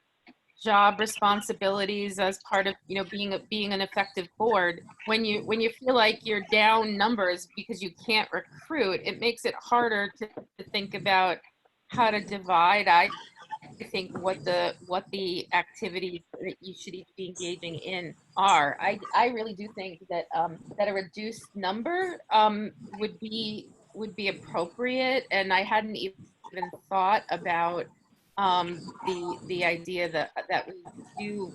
job responsibilities as part of, you know, being an effective board, when you feel like you're down numbers because you can't recruit, it makes it harder to think about how to divide. I think what the activities that you should each be engaging in are. I really do think that that a reduced number would be appropriate, and I hadn't even thought about the idea that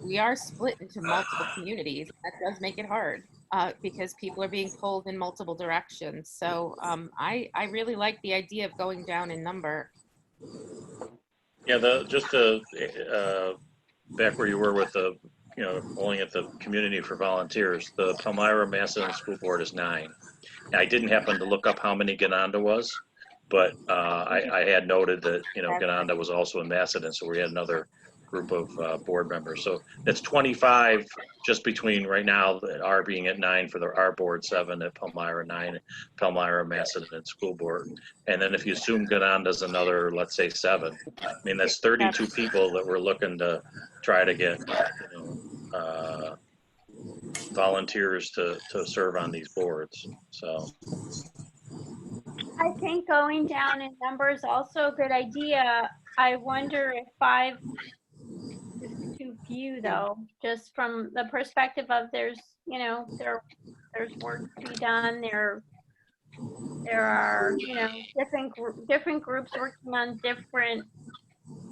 we are split into multiple communities. That does make it hard because people are being pulled in multiple directions. So I really like the idea of going down in number. Yeah, just to back where you were with the, you know, only at the community for volunteers, the Palmyra Macedon School Board is 9. I didn't happen to look up how many Gananda was, but I had noted that, you know, Gananda was also in Macedon, so we had another group of board members. So that's 25 just between right now, our being at 9 for our board, 7 at Palmyra, 9 Palmyra Macedon School Board. And then if you assume Gananda's another, let's say 7, I mean, that's 32 people that we're looking to try to get, you know, volunteers to serve on these boards. So I think going down in numbers also a good idea. I wonder if 5 is too few, though, just from the perspective of there's, you know, there's work to be done. There are, you know, different groups working on different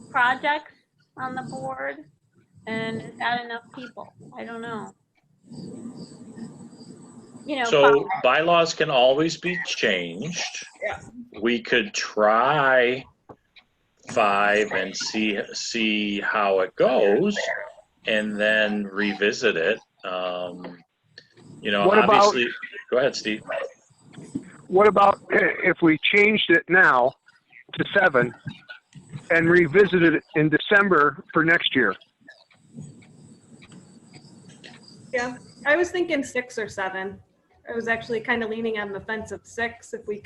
projects on the board. And is that enough people? I don't know. You know, so bylaws can always be changed. Yeah. We could try 5 and see how it goes, and then revisit it. You know, What obviously. about, go ahead, Steve. what about if we changed it now to 7 and revisited it in December for next year? Yeah, I was thinking 6 or 7. I was actually kind of leaning on the fence of 6 if we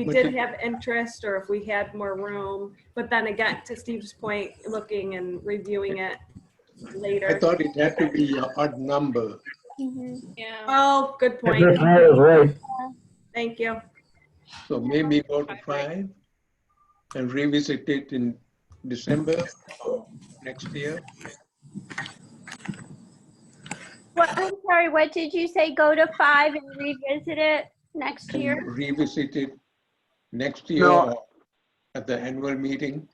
did have interest or if we had more room. But then again, to Steve's point, looking and reviewing it later. I thought it had to be an odd number. Yeah. Oh, good point. Right. Thank you. So maybe go to 5 and revisit it in December next year. Well, I'm sorry, what did you say? Go to 5 and revisit it next And year? revisit it next year No. or at the annual meeting.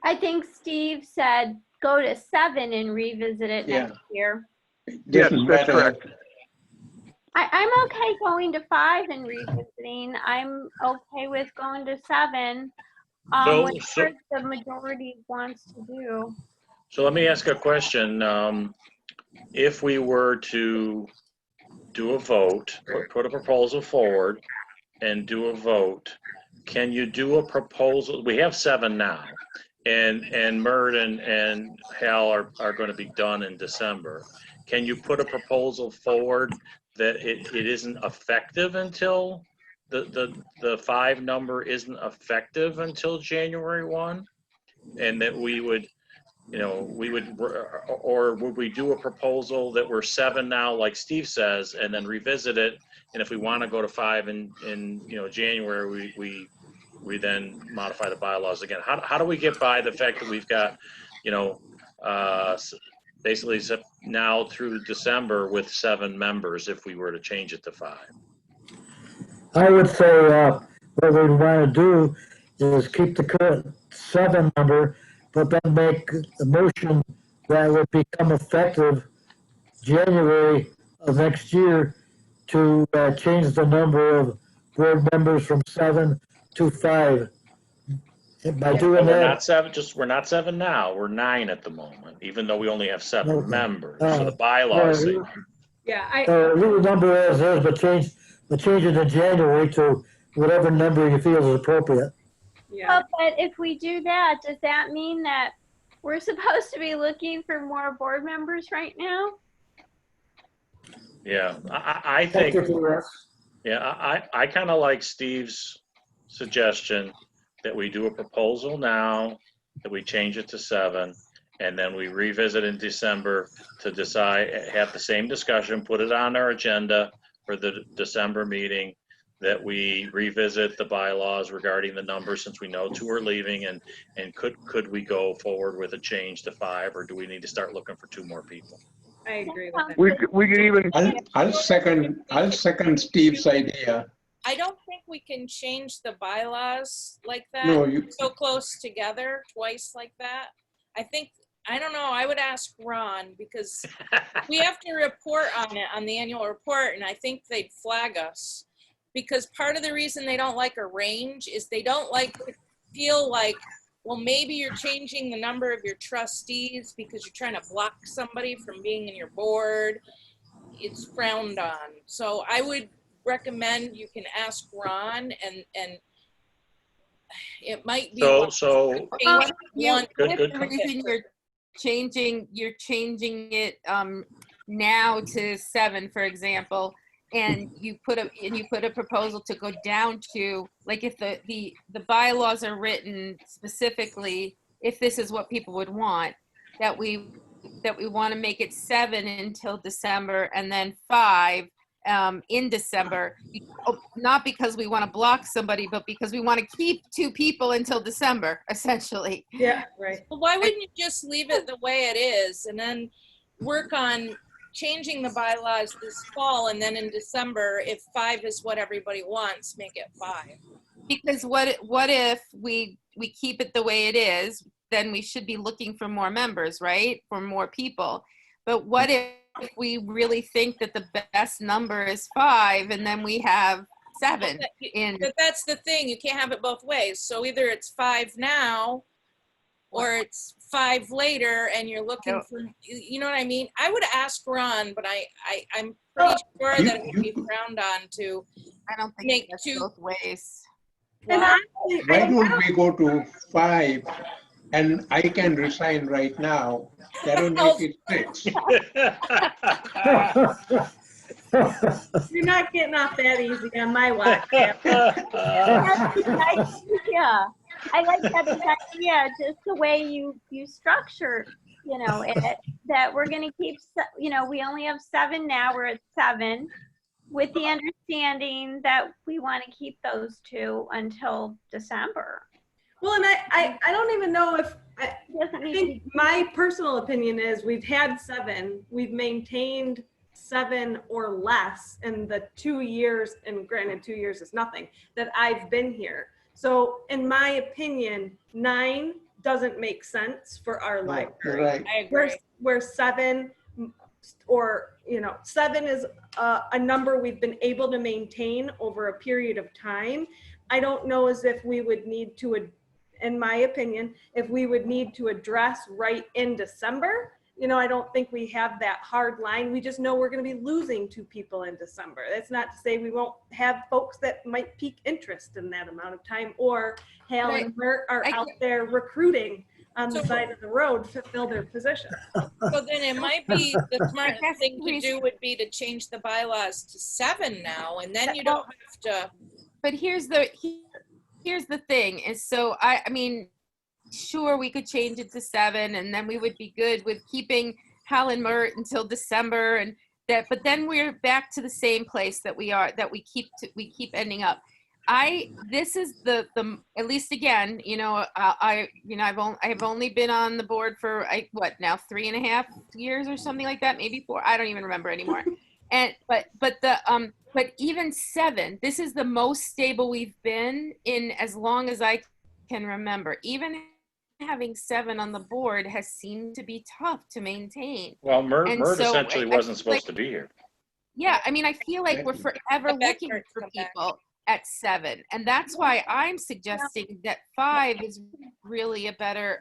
I think Steve said go to 7 and revisit it Yeah. next year. Yes, Doesn't that's matter. correct. I'm okay going to 5 and revisiting. I'm okay with going to 7. So Whatever the majority wants to do. So let me ask a question. If we were to do a vote, put a proposal forward and do a vote, can you do a proposal? We have 7 now, and Mert and Hal are going to be done in December. Can you put a proposal forward that it isn't effective until the 5 number isn't effective until January 1, and that we would, you know, or would we do a proposal that we're 7 now, like Steve says, and then revisit it? And if we want to go to 5 in you know, January, we then modify the bylaws again. How do we get by the fact that we've got, you know, basically now through December with 7 members if we were to change it to 5? I would say what we want to do is keep the current 7 number, but then make a motion that would become effective January of next year to change the number of board members from 7 to 5. And by Well, doing we're that, not 7. We're not 7 now. We're 9 at the moment, even though we only have 7 Okay. members. So the bylaws say. Yeah, leave the number as is, but change it in January to whatever number you feel is appropriate. yeah. Well, but if we do that, does that mean that we're supposed to be looking for more board members right now? Yeah, I think. Yeah, I kind of like Steve's suggestion that we do a proposal now, that we change it to 7, and then we revisit in December to decide, have the same discussion, put it on our agenda for the December meeting, that we revisit the bylaws regarding the numbers, since we know 2 are leaving, and could we go forward with a change to 5, or do we need to start looking for 2 more people? I agree with that. We could even, I'll second Steve's idea. I don't think we can change the bylaws like that, No, you, so close together, twice like that. I think, I don't know, I would ask Ron, because we have to report on it on the annual report, and I think they'd flag us. Because part of the reason they don't like a range is they don't like to feel like, well, maybe you're changing the number of your trustees because you're trying to block somebody from being in your board. It's frowned on. So I would recommend you can ask Ron, and it might be So If Good, good. the reason you're changing it now to 7, for example, and you put a proposal to go down to, like, if the bylaws are written specifically, if this is what people would want, that we want to make it 7 until December, and then 5 in December, not because we want to block somebody, but because we want to keep 2 people until December, essentially. Yeah, right. Well, why wouldn't you just leave it the way it is and then work on changing the bylaws this fall, and then in December, if 5 is what everybody wants, make it 5. Because what if we keep it the way it is, then we should be looking for more members, right? For more people. But what if we really think that the best number is 5, and then we have 7 in? But that's the thing, you can't have it both ways. So either it's 5 now, or it's 5 later, and you're looking for, you know what I mean? I would ask Ron, but I'm pretty sure that it would be frowned on to I don't think make that's 2. both ways. And why don't we go to 5 and I can resign right now? That will make it 6. You're not getting off that easy on my watch. Yeah, I like that idea, just the way you structure, you know, it, that we're going to keep, you know, we only have 7 now, we're at 7, with the understanding that we want to keep those 2 until December. Well, and I don't even know if, I Doesn't need to think my personal opinion is we've had 7, we've maintained 7 or less in the 2 years, and granted 2 years is nothing, that I've been here. So in my opinion, 9 doesn't make sense for our library. Right. I agree. Where 7, or, you know, 7 is a number we've been able to maintain over a period of time. I don't know as if we would need to in my opinion, if we would need to address right in December. You know, I don't think we have that hard line. We just know we're going to be losing 2 people in December. That's not to say we won't have folks that might pique interest in that amount of time, or Hal and Mert are out there recruiting on the side of the road to fill their position. So then it might be the smart thing to do would be to change the bylaws to 7 now, and then you don't have to. But here's the thing is, so I mean, sure, we could change it to 7 and then we would be good with keeping Hal and Mert until December and that, but then we're back to the same place that we keep ending up. This is the at least again, you know, I've only been on the board for what now 3.5 years or something like that, maybe 4. I don't even remember anymore. And but even 7, this is the most stable we've been in as long as I can remember. Even having 7 on the board has seemed to be tough to maintain. Well, Mert so essentially wasn't supposed to be here. Yeah, I mean, I feel like we're forever looking for people at 7, and that's why I'm suggesting that 5 is really a better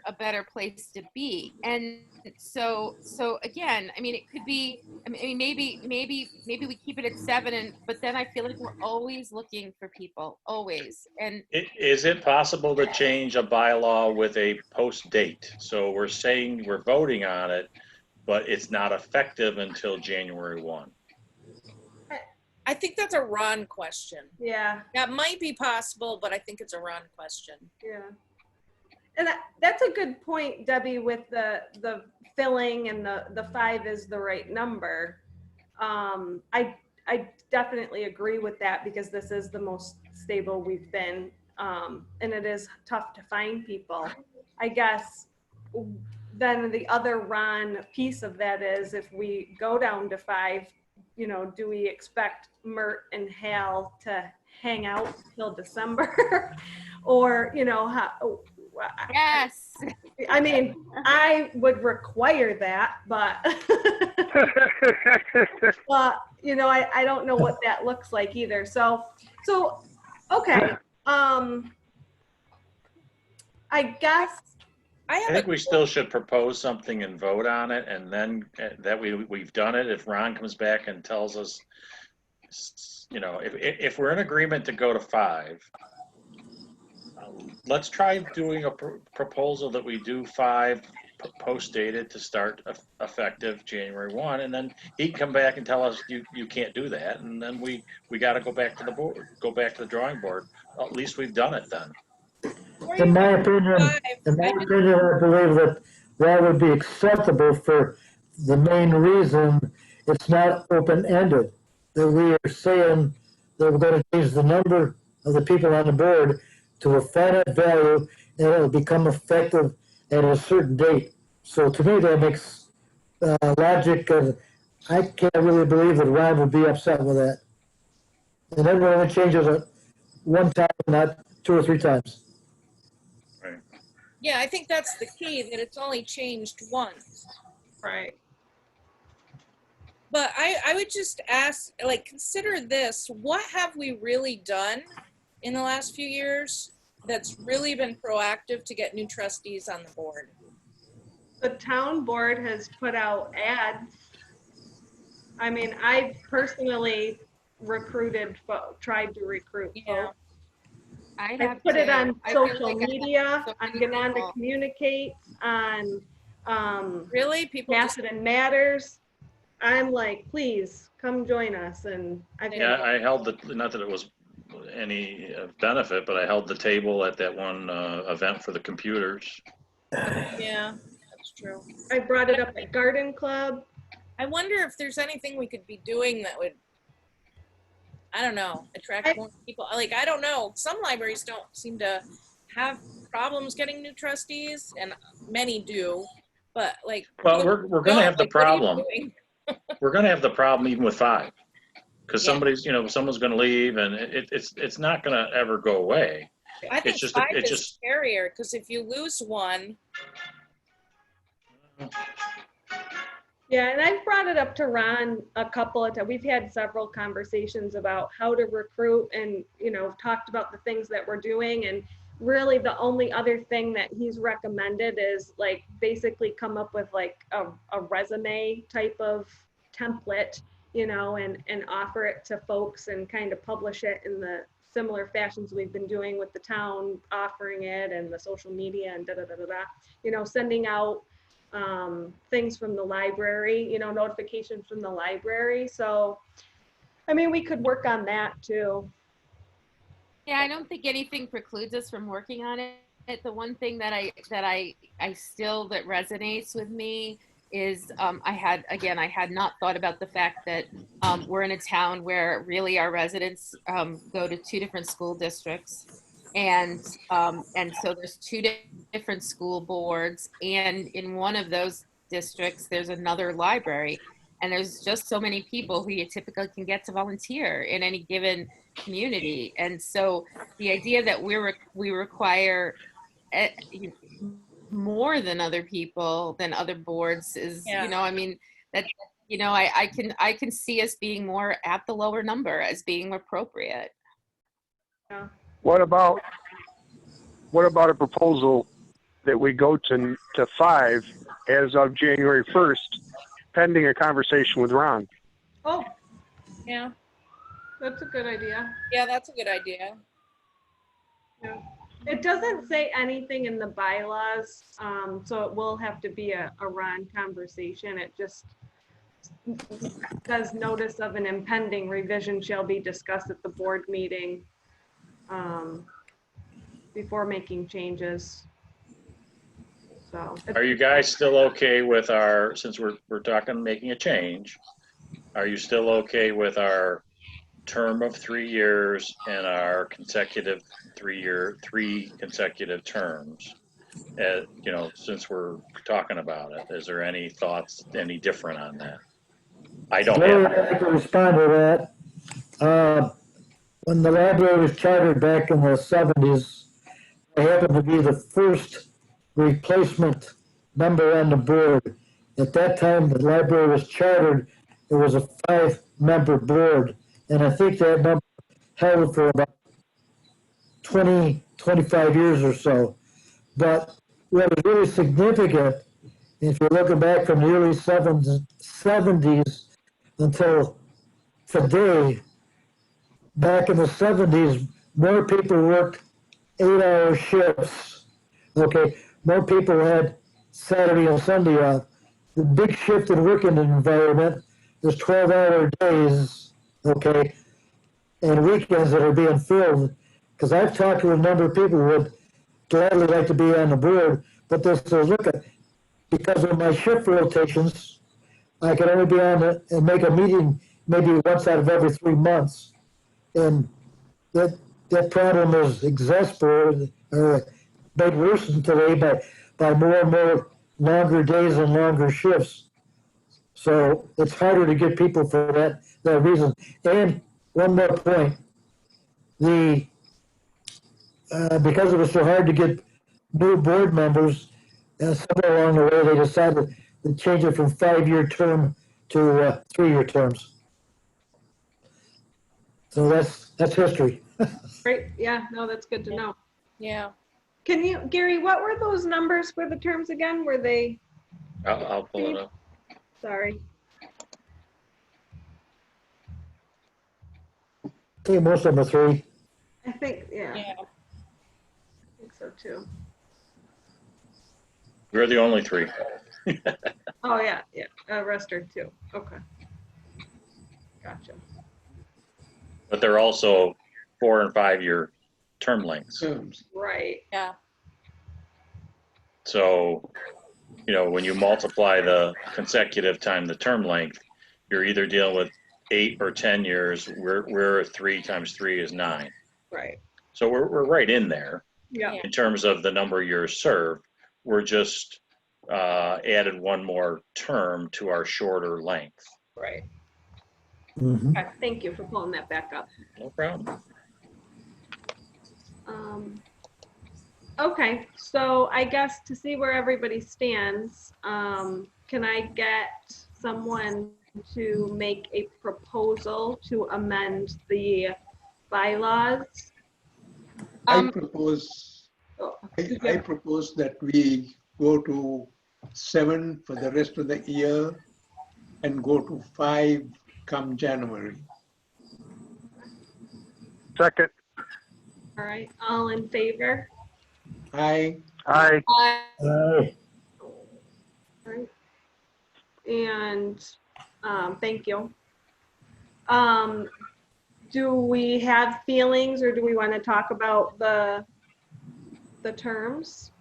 place to be. And so again, I mean, it could be, I mean, maybe we keep it at 7, but then I feel like we're always looking for people, always. And Is it possible to change a bylaw with a post date? So we're saying we're voting on it, but it's not effective until January 1. I think that's a Ron question. Yeah. That might be possible, but I think it's a Ron question. Yeah. And that's a good point, Debbie, with the filling and the 5 is the right number. I definitely agree with that because this is the most stable we've been. And it is tough to find people. I guess then the other Ron piece of that is if we go down to 5, you know, do we expect Mert and Hal to hang out till December? Or, you know, yes. I mean, I would require that, but, but you know, I don't know what that looks like either. So okay. I guess. I think we still should propose something and vote on it, and then that we've done it. If Ron comes back and tells us, you know, if we're in agreement to go to 5, let's try doing a proposal that we do 5 post-dated to start effective January 1, and then he can come back and tell us you can't do that, and then we got to go back to the board, go back to the drawing board. At least we've done it then. In my opinion, I believe that would be acceptable for the main reason it's not open-ended. That we are saying that we're going to change the number of the people on the board to a finite value and it will become effective at a certain date. So to me, that makes logic, and I can't really believe that Ron would be upset with that. And everyone only changes it one time, not 2 or 3 times. Yeah, I think that's the key, that it's only changed once. Right. But I would just ask, like, consider this. What have we really done in the last few years that's really been proactive to get new trustees on the board? The town board has put out ads. I mean, I personally tried to recruit folks. I put it on social media, on Get On to Communicate, on really people Macedon Matters. I'm like, please come join us. And I held the, not that it was any benefit, but I held the table at that one event for the computers. Yeah, that's true. I brought it up at Garden Club. I wonder if there's anything we could be doing that would, I don't know, attract more people. Like, I don't know. Some libraries don't seem to have problems getting new trustees, and many do. But like, well, we're going to have the problem. We're going to have the problem even with 5, because someone's going to leave, and it's not going to ever go away. I think 5 is scarier, because if you lose one. Yeah, and I've brought it up to Ron a couple of times. We've had several conversations about how to recruit and, talked about the things that we're doing. And really the only other thing that he's recommended is like basically come up with like a resume type of template, you know, and offer it to folks and kind of publish it in the similar fashions we've been doing with the town, offering it and the social media and you know, sending out things from the library, you know, notifications from the library. So, I mean, we could work on that too. Yeah, I don't think anything precludes us from working on it. The one thing that I still that resonates with me is I had not thought about the fact that we're in a town where really our residents go to 2 different school districts, and so there's 2 different school boards, and in one of those districts there's another library, and there's just so many people who you typically can get to volunteer in any given community. And so the idea that we require more than other people, than other boards is, Yeah. you know, I mean, that, you know, I can see us being more at the lower number as being appropriate. Yeah. What about a proposal that we go to 5 as of January 1st, pending a conversation with Ron? Oh, Yeah, that's a good idea. yeah, that's a good idea. Yeah. It doesn't say anything in the bylaws, so it will have to be a Ron conversation. It just says notice of an impending revision shall be discussed at the board meeting before making changes. So. Are you guys still okay with our, since we're talking making a change, are you still okay with our term of 3 years and our consecutive 3 consecutive terms? You know, since we're talking about it, is there any thoughts, any different on that? I don't Well, have. I'd like to respond to that. When the library was chartered back in the 70s, I happened to be the first replacement member on the board. At that time, the library was chartered. It was a 5-member board, and I think that number held for about 20, 25 years or so. But what was really significant, if you're looking back from the early 70s until today, back in the 70s, more people worked 8-hour shifts. Okay, more people had Saturday and Sunday off. The big shift in working environment is 12-hour days, okay, and weekends that are being filled. Because I've talked to a number of people who would gladly like to be on the board, but they said, look, because of my shift rotations, I can only be on it and make a meeting maybe once out of every 3 months. And that problem is exasperated or made worse today by more and more longer days and longer shifts. So it's harder to get people for that reason. And one more point, because it was so hard to get new board members, somewhere along the way they decided to change it from 5-year term to 3-year terms. So that's history. Great, yeah, no, that's good to know. Yeah. Can you, Gary, what were those numbers for the terms again? Were they, I'll pull it up. sorry. I think most of them are 3. I think, yeah, Yeah. I think so too. We're the only 3. Oh, yeah, rest are 2, okay. Gotcha. But they're also 4 and 5 year term lengths. Right, Yeah. So, you know, when you multiply the consecutive time the term length, you're either dealing with 8 or 10 years. We're 3 times 3 is 9. right, So we're right in there yeah, Yeah. in terms of the number of years served. We're just added one more term to our shorter length. right. Mm-hmm. Okay, thank you for pulling that back up. No problem. Okay, so I guess to see where everybody stands, can I get someone to make a proposal to amend the bylaws? I propose I propose that we go to 7 for the rest of the year and go to 5 come January. Second. All right, all in favor? Aye. Aye. Aye. Right. And thank you. Do we have feelings or do we want to talk about the terms?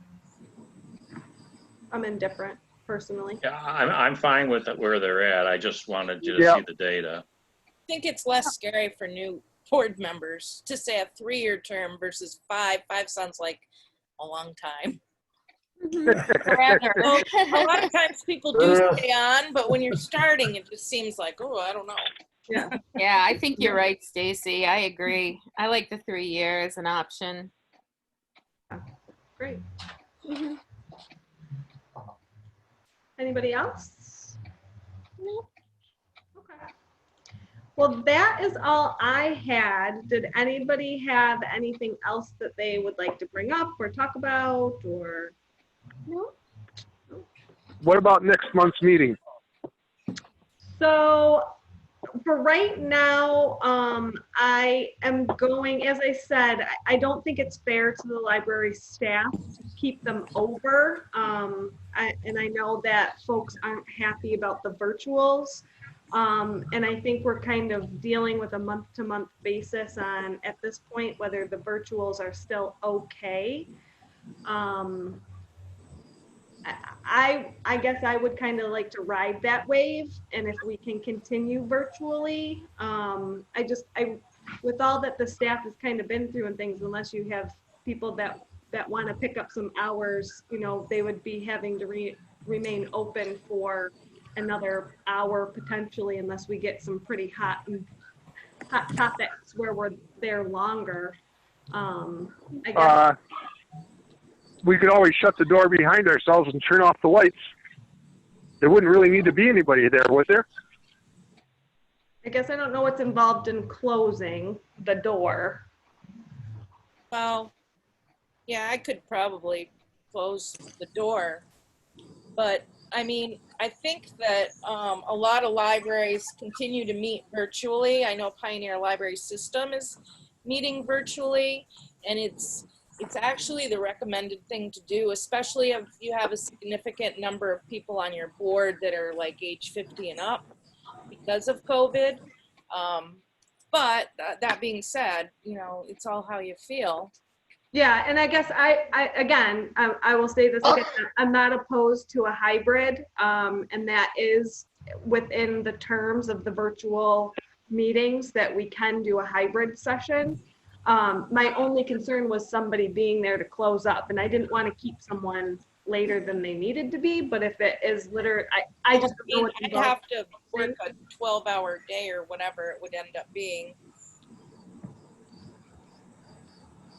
I'm indifferent personally. Yeah, I'm fine with it where they're at. I just wanted you to Yeah. see the data. I think it's less scary for new board members to say a 3-year term versus 5. 5 sounds like a long time. Forever. A lot of times people do stay on, but when you're starting, it just seems like, oh, I don't know. Yeah. Yeah, I think you're right, Stacy. I agree. I like the 3 years as an option. Great. Anybody else? Okay. Well, that is all I had. Did anybody have anything else that they would like to bring up or talk about or? No. What about next month's meeting? So for right now, I am going, as I said, I don't think it's fair to the library staff to keep them over. And I know that folks aren't happy about the virtuals. And I think we're kind of dealing with a month-to-month basis on, at this point, whether the virtuals are still okay. I guess I would kind of like to ride that wave, and if we can continue virtually, with all that the staff has kind of been through and things, unless you have people that want to pick up some hours, you know, they would be having to remain open for another hour potentially, unless we get some pretty hot topics where we're there longer. I guess. We could always shut the door behind ourselves and turn off the lights. There wouldn't really need to be anybody there, would there? I guess I don't know what's involved in closing the door. Well, yeah, I could probably close the door. But, I mean, I think that a lot of libraries continue to meet virtually. I know Pioneer Library System is meeting virtually, and it's actually the recommended thing to do, especially if you have a significant number of people on your board that are like age 50 and up because of COVID. But that being said, you know, it's all how you feel. Yeah, and I guess I will say this again, I'm not opposed to a hybrid, and that is within the terms of the virtual meetings that we can do a hybrid session. My only concern was somebody being there to close up, and I didn't want to keep someone later than they needed to be, but if it is literally, I just don't know what's I'd involved. have to work a 12-hour day or whatever it would end up being.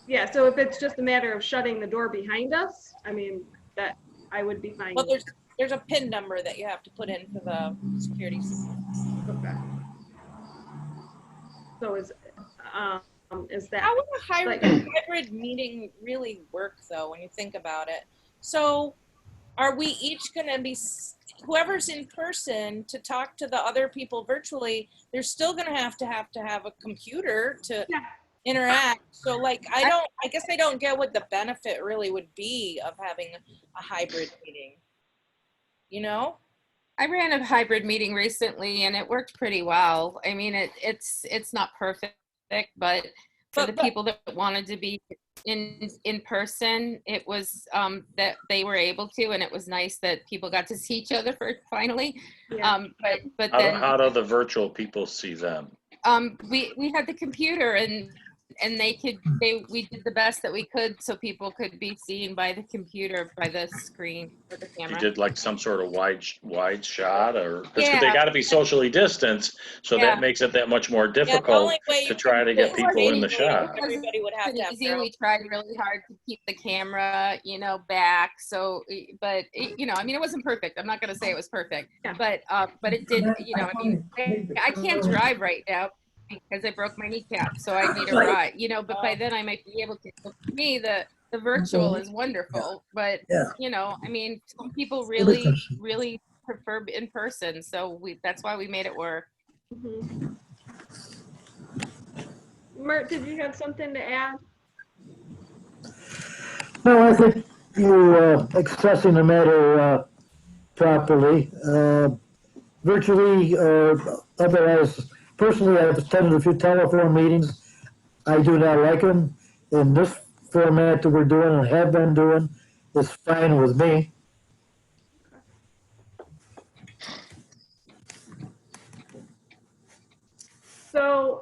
Yeah, so if it's just a matter of shutting the door behind us, I mean, that I would be fine. Well, there's a PIN number that you have to put in for the security system. Okay. So is that? How would a hybrid meeting really work, though, when you think about it? So are we each going to be, whoever's in person to talk to the other people virtually, they're still going to have a computer to interact. So like, I guess I don't get what the benefit really would be of having a hybrid meeting, you know? I ran a hybrid meeting recently and it worked pretty well. I mean, it's not perfect, but for the people that wanted to be in person, it was that they were able to, and it was nice that people got to see each other finally. Yeah. But then How do the virtual people see them? we had the computer and we did the best that we could so people could be seen by the computer, by the screen or the camera. You did like some sort of wide shot, or Yeah. they got to be socially distanced, so that makes it that much more difficult to try to get people in the shot. Everybody would have to have their own. We tried really hard to keep the camera, back. So, but I mean, it wasn't perfect. I'm not going to say it was perfect, but it did. I mean, I can't drive right now because I broke my kneecap, so I need a ride, but by then I might be able to. So for me, the the virtual is wonderful, but Yeah. you know, I mean, some people The really, difference. really prefer in person, so that's why we made it work. Mhm. Mert, did you have something to add? No, I think you're expressing the matter properly. Virtually, otherwise, personally, I've attended a few telephone meetings. I do not like them. In this format that we're doing and have been doing, is fine with me. So,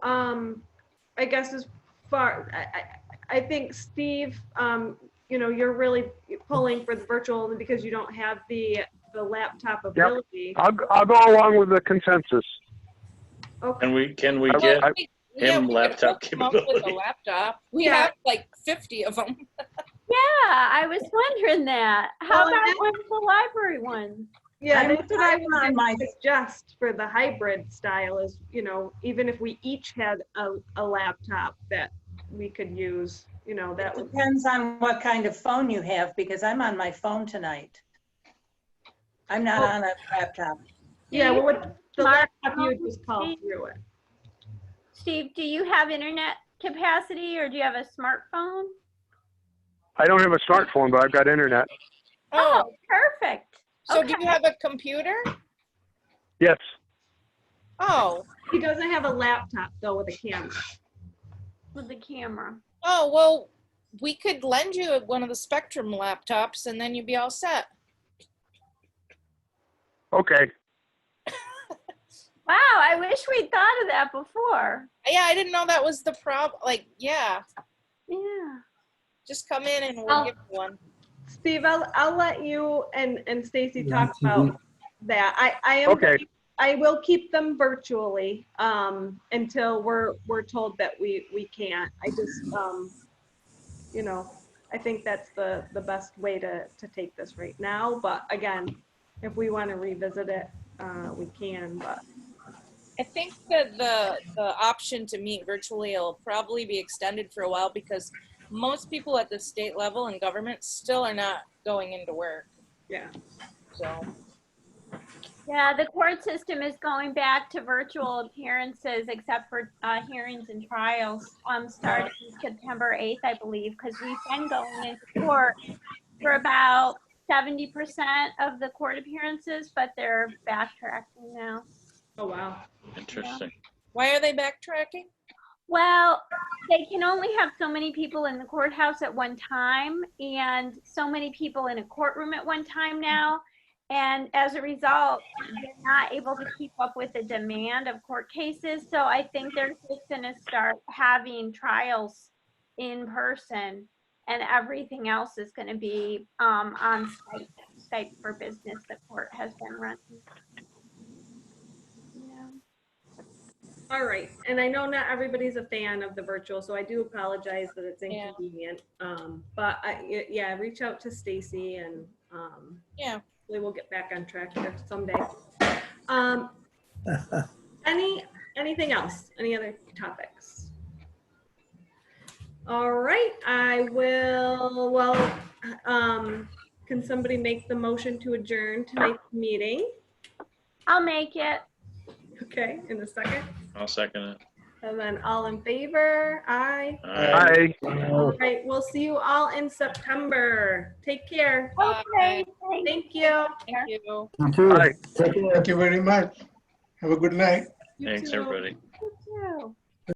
I guess as far, I think Steve, you know, you're really pulling for the virtual only because you don't have the laptop ability. I'll go along with the consensus. Okay. Can we I- get I- him we could laptop hook him up with a capability? laptop. We Yeah. have like 50 of them. Yeah, I was wondering that. How Well, and about then- one of the library ones? Yeah, I'm that's what I was on going my- to suggest for the hybrid style is, you know, even if we each had a laptop that we could use, you know, that would. Depends on what kind of phone you have, because I'm on my phone tonight. I'm not on a laptop. Yeah, well, with the Smart laptop, you would phone, just call Steve? through it. Steve, do you have internet capacity or do you have a smartphone? I don't have a smartphone, but I've got internet. Oh, perfect. So Okay. do you have a computer? Yes. Oh, He doesn't have a laptop though with a camera. With the camera. oh, well, we could lend you one of the Spectrum laptops and then you'd be all set. Okay. Wow, I wish we'd thought of that before. Yeah, I didn't know that was the problem. Like, yeah, Yeah. just come in and we'll I'll- give you one. Steve, I'll let you and Stacy Yeah, talk TV. about that. I am. Okay. I will keep them virtually until we're told that we can't. I just you know, I think that's the best way to take this right now. But again, if we want to revisit it, we can. But I think that the option to meet virtually will probably be extended for a while because most people at the state level and government still are not going into work. yeah. So, Yeah, the court system is going back to virtual appearances except for hearings and trials starting September 8th, I believe, because we've been going into court for about 70% of the court appearances, but they're backtracking now. Oh wow. Interesting. why are they backtracking? Well, they can only have so many people in the courthouse at one time and so many people in a courtroom at one time now. And as a result, they're not able to keep up with the demand of court cases. So I think they're just going to start having trials in person and everything else is going to be on Skype for Business. The court has been running. Yeah. All right, and I know not everybody's a fan of the virtual, so I do apologize that it's Yeah. inconvenient. But yeah, reach out to Stacy and Yeah. hopefully we'll get back on track here someday. Anything else? Any other topics? All right, I will. Well, can somebody make the motion to adjourn tonight's meeting? I'll make it. Okay, in a second. I'll second it. And then all in favor? Aye. All right. Hi. All right, we'll see you all in September. Take care. Okay. Thank you. Thank you. You too. Bye. Take care. Thank you very much. Have a good night. You Thanks, too. everybody.